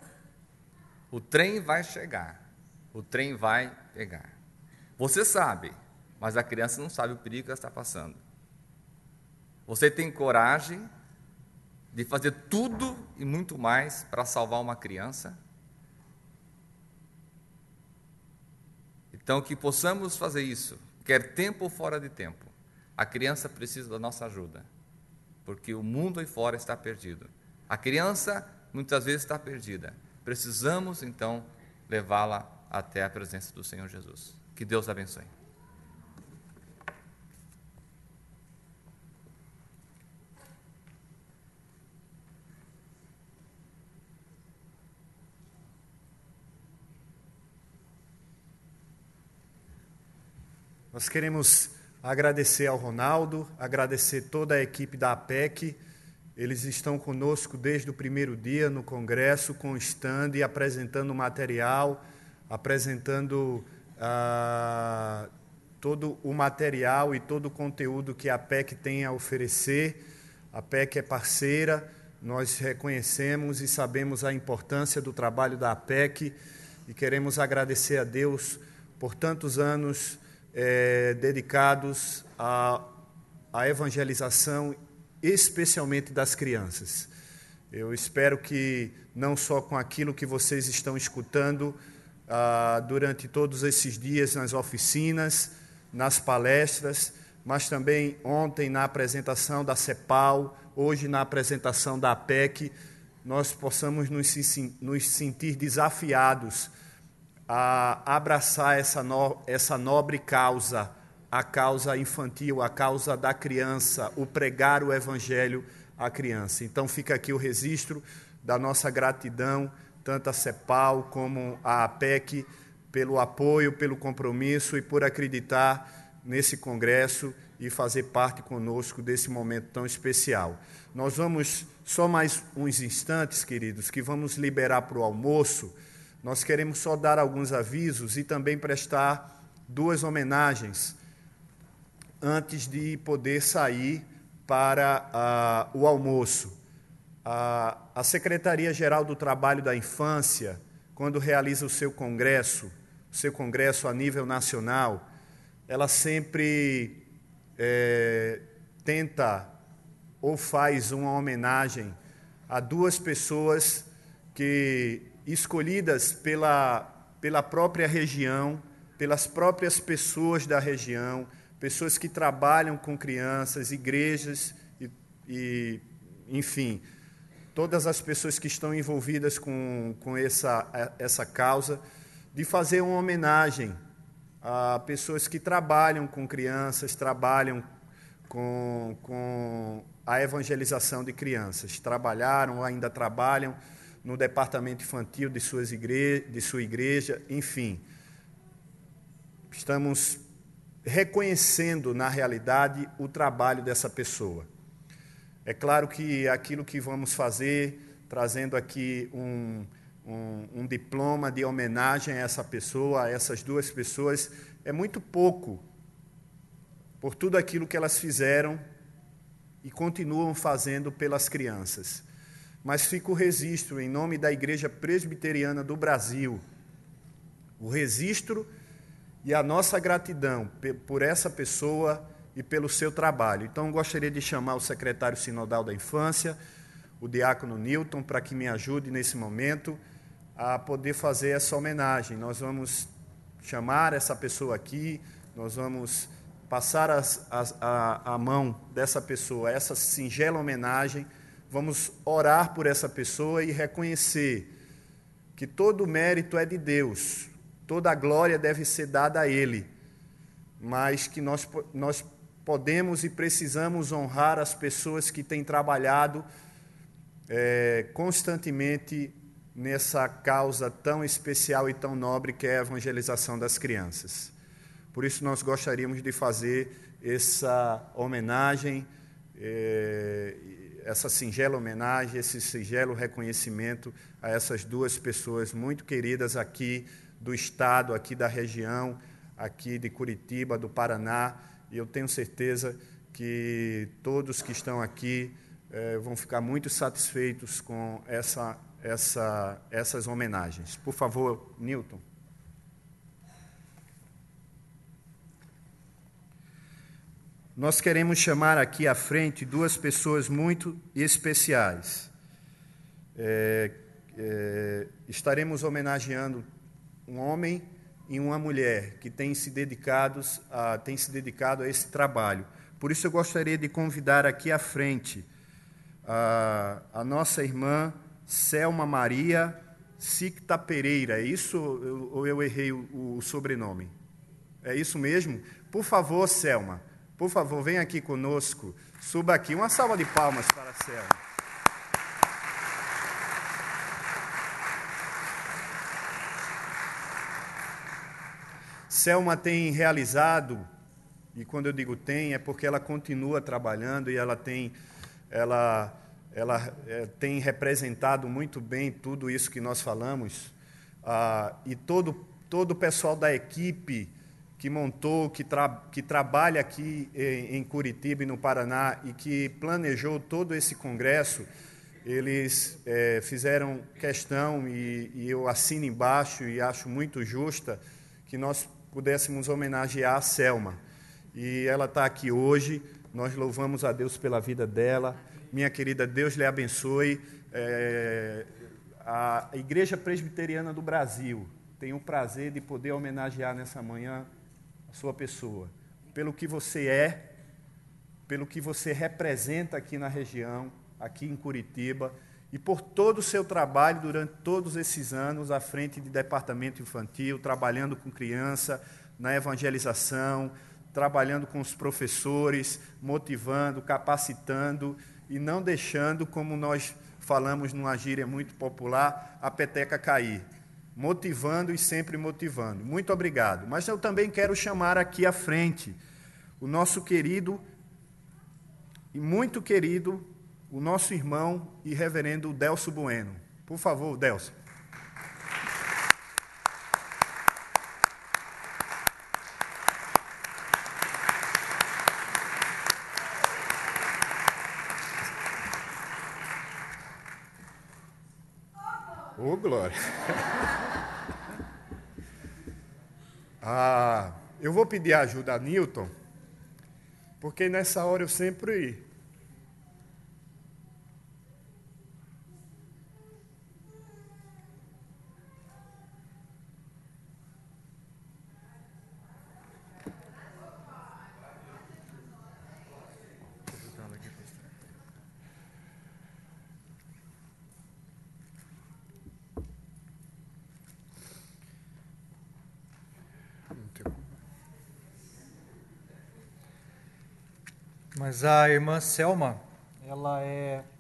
O trem vai chegar. O trem vai pegar. Você sabe, mas a criança não sabe o perigo que ela está passando. Você tem coragem de fazer tudo e muito mais para salvar uma criança? Então, que possamos fazer isso, quer tempo ou fora de tempo. A criança precisa da nossa ajuda, porque o mundo aí fora está perdido. A criança muitas vezes está perdida. Precisamos, então, levá-la até a presença do Senhor Jesus. Que Deus abençoe. Nós queremos agradecer ao Ronaldo, agradecer toda a equipe da APEC. Eles estão conosco desde o primeiro dia no Congresso, com o stand, apresentando material, apresentando todo o material e todo o conteúdo que a APEC tem a oferecer. A APEC é parceira, nós reconhecemos e sabemos a importância do trabalho da APEC e queremos agradecer a Deus por tantos anos dedicados à evangelização, especialmente das crianças. Eu espero que, não só com aquilo que vocês estão escutando durante todos esses dias nas oficinas, nas palestras, mas também ontem na apresentação da CEPAL, hoje na apresentação da APEC, nós possamos nos sentir desafiados a abraçar essa nobre causa, a causa infantil, a causa da criança, o pregar o Evangelho à criança. Então fica aqui o registro da nossa gratidão, tanto a CEPAL como a APEC, pelo apoio, pelo compromisso e por acreditar nesse congresso e fazer parte conosco desse momento tão especial. Nós vamos, só mais uns instantes, queridos, que vamos liberar para o almoço. Nós queremos só dar alguns avisos e também prestar 2 homenagens antes de poder sair para o almoço. A Secretaria-Geral do Trabalho da Infância, quando realiza o seu congresso a nível nacional, ela sempre tenta ou faz uma homenagem a 2 pessoas que escolhidas pela própria região, pelas próprias pessoas da região, pessoas que trabalham com crianças, igrejas e enfim, todas as pessoas que estão envolvidas com essa causa, de fazer uma homenagem a pessoas que trabalham com crianças, trabalham com a evangelização de crianças, trabalharam ou ainda trabalham no departamento infantil de sua igreja, enfim. Estamos reconhecendo, na realidade, o trabalho dessa pessoa. É claro que aquilo que vamos fazer, trazendo aqui um diploma de homenagem a essa pessoa, a essas 2 pessoas, é muito pouco por tudo aquilo que elas fizeram e continuam fazendo pelas crianças. Mas fica o registro, em nome da Igreja Presbiteriana do Brasil, o registro e a nossa gratidão por essa pessoa e pelo seu trabalho. Então, gostaria de chamar o secretário sinodal da Infância, o diácono Newton, para que me ajude nesse momento a poder fazer essa homenagem. Nós vamos chamar essa pessoa aqui, nós vamos passar a mão dessa pessoa, essa singela homenagem. Vamos orar por essa pessoa e reconhecer que todo o mérito é de Deus, toda a glória deve ser dada a Ele, mas que nós podemos e precisamos honrar as pessoas que têm trabalhado constantemente nessa causa tão especial e tão nobre que é a evangelização das crianças. Por isso nós gostaríamos de fazer essa homenagem, essa singela homenagem, esse singelo reconhecimento a essas 2 pessoas muito queridas aqui do estado, aqui da região, aqui de Curitiba, do Paraná, e eu tenho certeza que todos que estão aqui vão ficar muito satisfeitos com essas homenagens. Por favor, Newton. Nós queremos chamar aqui à frente duas pessoas muito especiais. Estaremos homenageando um homem e uma mulher que têm se dedicado a esse trabalho. Por isso, eu gostaria de convidar aqui à frente a nossa irmã Selma Maria Sicta Pereira. É isso ou eu errei o sobrenome? É isso mesmo? Por favor, Selma, por favor, venha aqui conosco. Suba aqui. Uma salva de palmas para a Selma. Selma tem realizado, e quando eu digo tem, é porque ela continua trabalhando e ela tem representado muito bem tudo isso que nós falamos, e todo o pessoal da equipe que montou, que trabalha aqui em Curitiba e no Paraná e que planejou todo esse congresso, eles fizeram questão, e eu assino embaixo e acho muito justa, que nós pudéssemos homenagear a Selma. E ela está aqui hoje, nós louvamos a Deus pela vida dela. Minha querida, Deus lhe abençoe. A Igreja Presbiteriana do Brasil tem o prazer de poder homenagear nessa manhã a sua pessoa, pelo que você é, pelo que você representa aqui na região, aqui em Curitiba, e por todo o seu trabalho durante todos esses anos à frente de departamento infantil, trabalhando com criança, na evangelização, trabalhando com os professores, motivando, capacitando e não deixando, como nós falamos numa gíria muito popular, a peteca cair. Motivando e sempre motivando. Muito obrigado. Mas eu também quero chamar aqui à frente o nosso querido e muito querido, o nosso irmão e reverendo Delso Bueno. Por favor, Delso. Ô, glória! Eu vou pedir ajuda a Newton, porque nessa hora eu sempre... Mas a irmã Selma, ela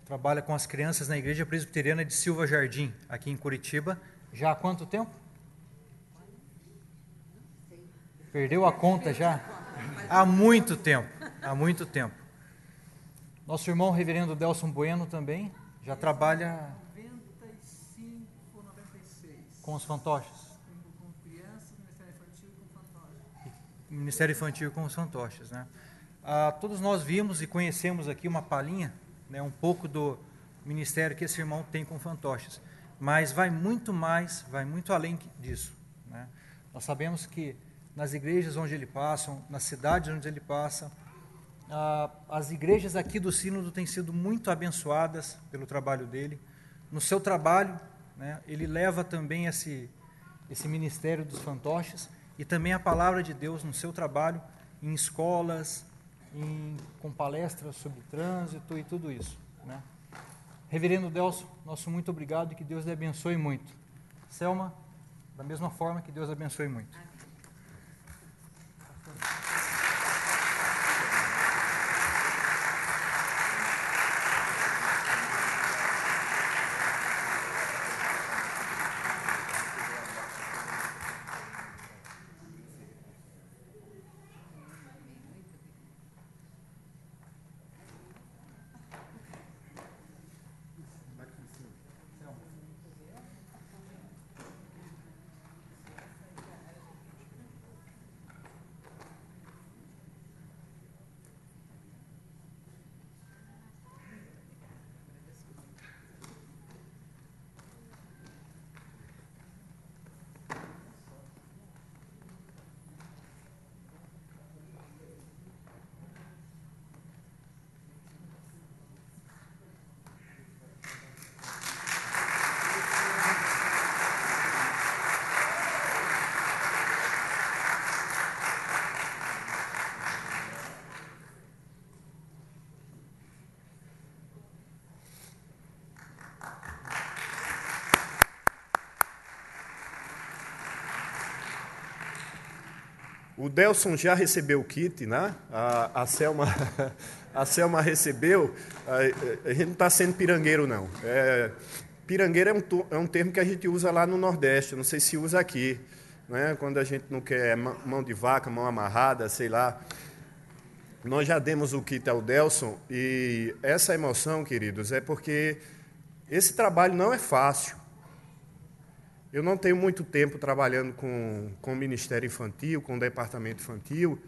trabalha com as crianças na Igreja Presbiteriana de Silva Jardim, aqui em Curitiba. Já há quanto tempo? Perdeu a conta já? Há muito tempo, há muito tempo. Nosso irmão reverendo Delson Bueno também já trabalha 95, 96. Com os fantoches. Com crianças, Ministério Infantil e com fantoches. Ministério Infantil com os fantoches, né? Todos nós vimos e conhecemos aqui uma palhinha, né, um pouco do ministério que esse irmão tem com fantoches, mas vai muito mais, vai muito além disso, né? Nós sabemos que nas igrejas onde ele passa, nas cidades onde ele passa, as igrejas aqui do Sínodo têm sido muito abençoadas pelo trabalho dele. No seu trabalho, né, ele leva também esse ministério dos fantoches e também a palavra de Deus no seu trabalho, em escolas, com palestras sobre trânsito e tudo isso, né? Reverendo Delso, nosso muito obrigado e que Deus lhe abençoe muito. Selma, da mesma forma, que Deus abençoe muito. O Delson já recebeu o kit, né? A Selma, a Selma recebeu. A gente não está sendo pirangueiro, não. Pirangueiro é um termo que a gente usa lá no Nordeste, não sei se usa aqui, né? Quando a gente não quer mão de vaca, mão amarrada, sei lá. Nós já demos o kit ao Delson e essa emoção, queridos, é porque esse trabalho não é fácil. Eu não tenho muito tempo trabalhando com o Ministério Infantil, com o Departamento Infantil.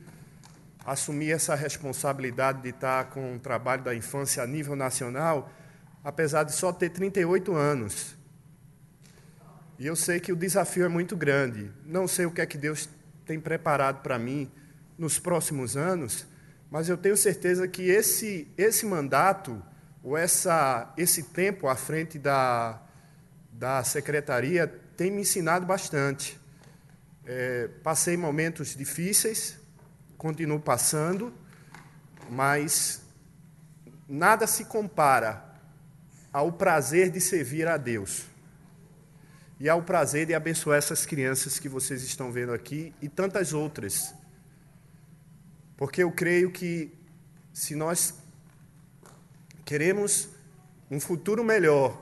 Assumir essa responsabilidade de estar com o trabalho da infância a nível nacional, apesar de só ter 38 anos. E eu sei que o desafio é muito grande. Não sei o que é que Deus tem preparado para mim nos próximos anos, mas eu tenho certeza que esse mandato, ou esse tempo à frente da secretaria, tem me ensinado bastante. Passei momentos difíceis, continuo passando, mas nada se compara ao prazer de servir a Deus e ao prazer de abençoar essas crianças que vocês estão vendo aqui e tantas outras. Porque eu creio que se nós queremos um futuro melhor,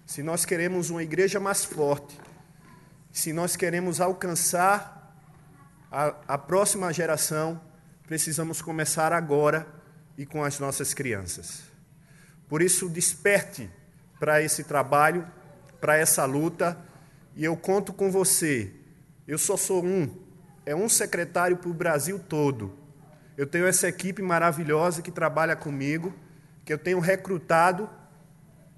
se nós queremos uma igreja mais forte, se nós queremos alcançar a próxima geração, precisamos começar agora e com as nossas crianças. Por isso, desperte para esse trabalho, para essa luta, e eu conto com você. Eu só sou um secretário para o Brasil todo. Eu tenho essa equipe maravilhosa que trabalha comigo, que eu tenho recrutado,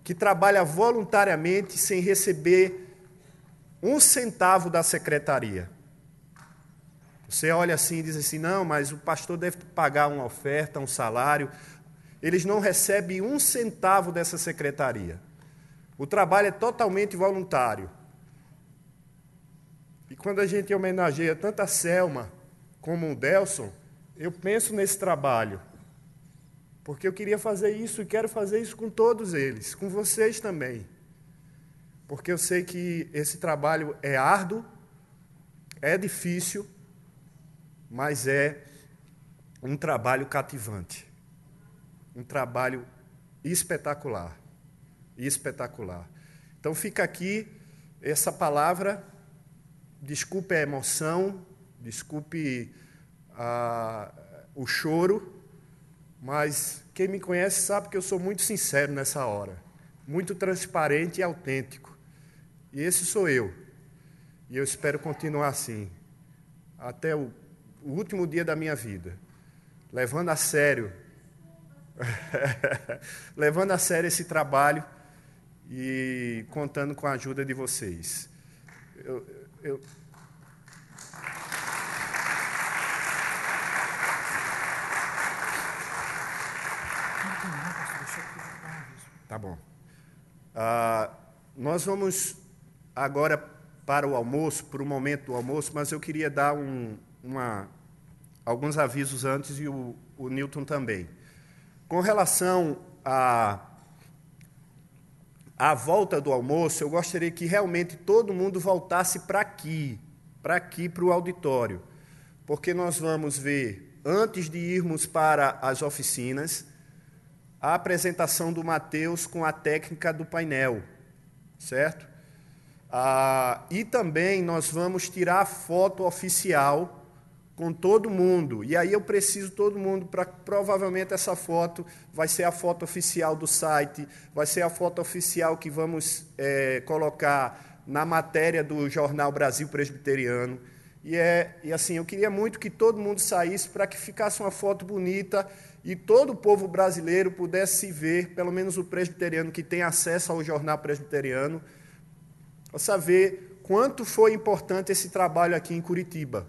que trabalha voluntariamente sem receber um centavo da secretaria. Você olha assim e diz assim, não, mas o pastor deve pagar uma oferta, um salário. Eles não recebem um centavo dessa secretaria. O trabalho é totalmente voluntário. E quando a gente homenageia tanto a Selma como o Delson, eu penso nesse trabalho. Porque eu queria fazer isso e quero fazer isso com todos eles, com vocês também. Porque eu sei que esse trabalho é árduo, é difícil, mas é um trabalho cativante. Um trabalho espetacular. Espetacular. Então fica aqui essa palavra, desculpe a emoção, desculpe o choro, mas quem me conhece sabe que eu sou muito sincero nessa hora, muito transparente e autêntico. E esse sou eu. E eu espero continuar assim, até o último dia da minha vida, levando a sério esse trabalho e contando com a ajuda de vocês. Tá bom. Nós vamos agora para o almoço, para o momento do almoço, mas eu queria dar alguns avisos antes e o Newton também. Com relação à volta do almoço, eu gostaria que realmente todo mundo voltasse para aqui, para o auditório, porque nós vamos ver, antes de irmos para as oficinas, a apresentação do Mateus com a técnica do painel, certo? E também nós vamos tirar a foto oficial com todo mundo. E aí eu preciso todo mundo, provavelmente essa foto vai ser a foto oficial do site, vai ser a foto oficial que vamos colocar na matéria do jornal Brasil Presbiteriano. E assim, eu queria muito que todo mundo saísse para que ficasse uma foto bonita e todo o povo brasileiro pudesse ver, pelo menos o presbiteriano que tem acesso ao jornal presbiteriano, possa ver quanto foi importante esse trabalho aqui em Curitiba,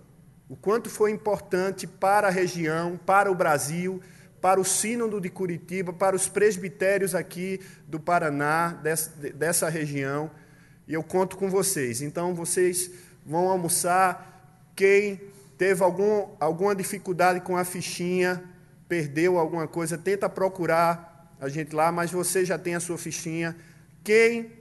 o quanto foi importante para a região, para o Brasil, para o Sínodo de Curitiba, para os presbitérios aqui do Paraná, dessa região, e eu conto com vocês. Então, vocês vão almoçar. Quem teve alguma dificuldade com a fichinha, perdeu alguma coisa, tenta procurar a gente lá, mas você já tem a sua fichinha. Quem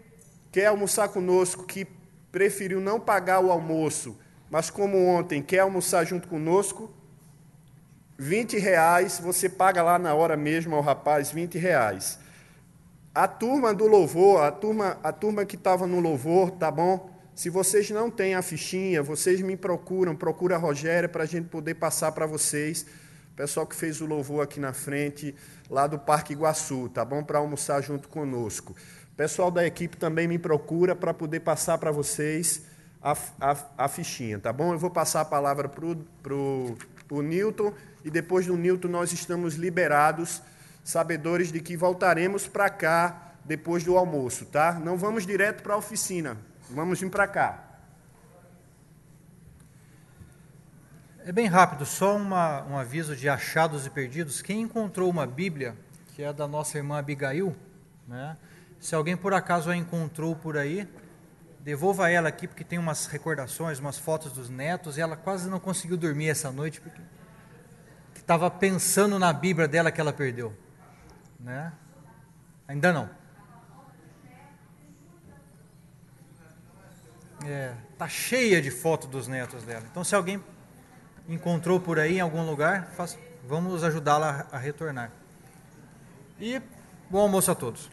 quer almoçar conosco, que preferiu não pagar o almoço, mas como ontem quer almoçar junto conosco, R$20, você paga lá na hora mesmo ao rapaz R$20. A turma do louvor, a turma que estava no louvor, tá bom? Se vocês não têm a fichinha, vocês me procura a Rogéria para a gente poder passar para vocês. O pessoal que fez o louvor aqui na frente, lá do Parque Iguaçu, tá bom? Para almoçar junto conosco. O pessoal da equipe também me procura para poder passar para vocês a fichinha, tá bom? Eu vou passar a palavra para o Newton, e depois do Newton nós estamos liberados, sabedores de que voltaremos para cá depois do almoço, tá? Não vamos direto para a oficina, vamos vir para cá. É bem rápido, só um aviso de achados e perdidos. Quem encontrou uma Bíblia, que é da nossa irmã Abigail, né? Se alguém por acaso a encontrou por aí, devolva ela aqui, porque tem umas recordações, umas fotos dos netos, e ela quase não conseguiu dormir essa noite, porque estava pensando na Bíblia dela que ela perdeu. Né? Ainda não. Tá cheia de fotos dos netos dela. Então, se alguém encontrou por aí em algum lugar, vamos ajudá-la a retornar. E bom almoço a todos.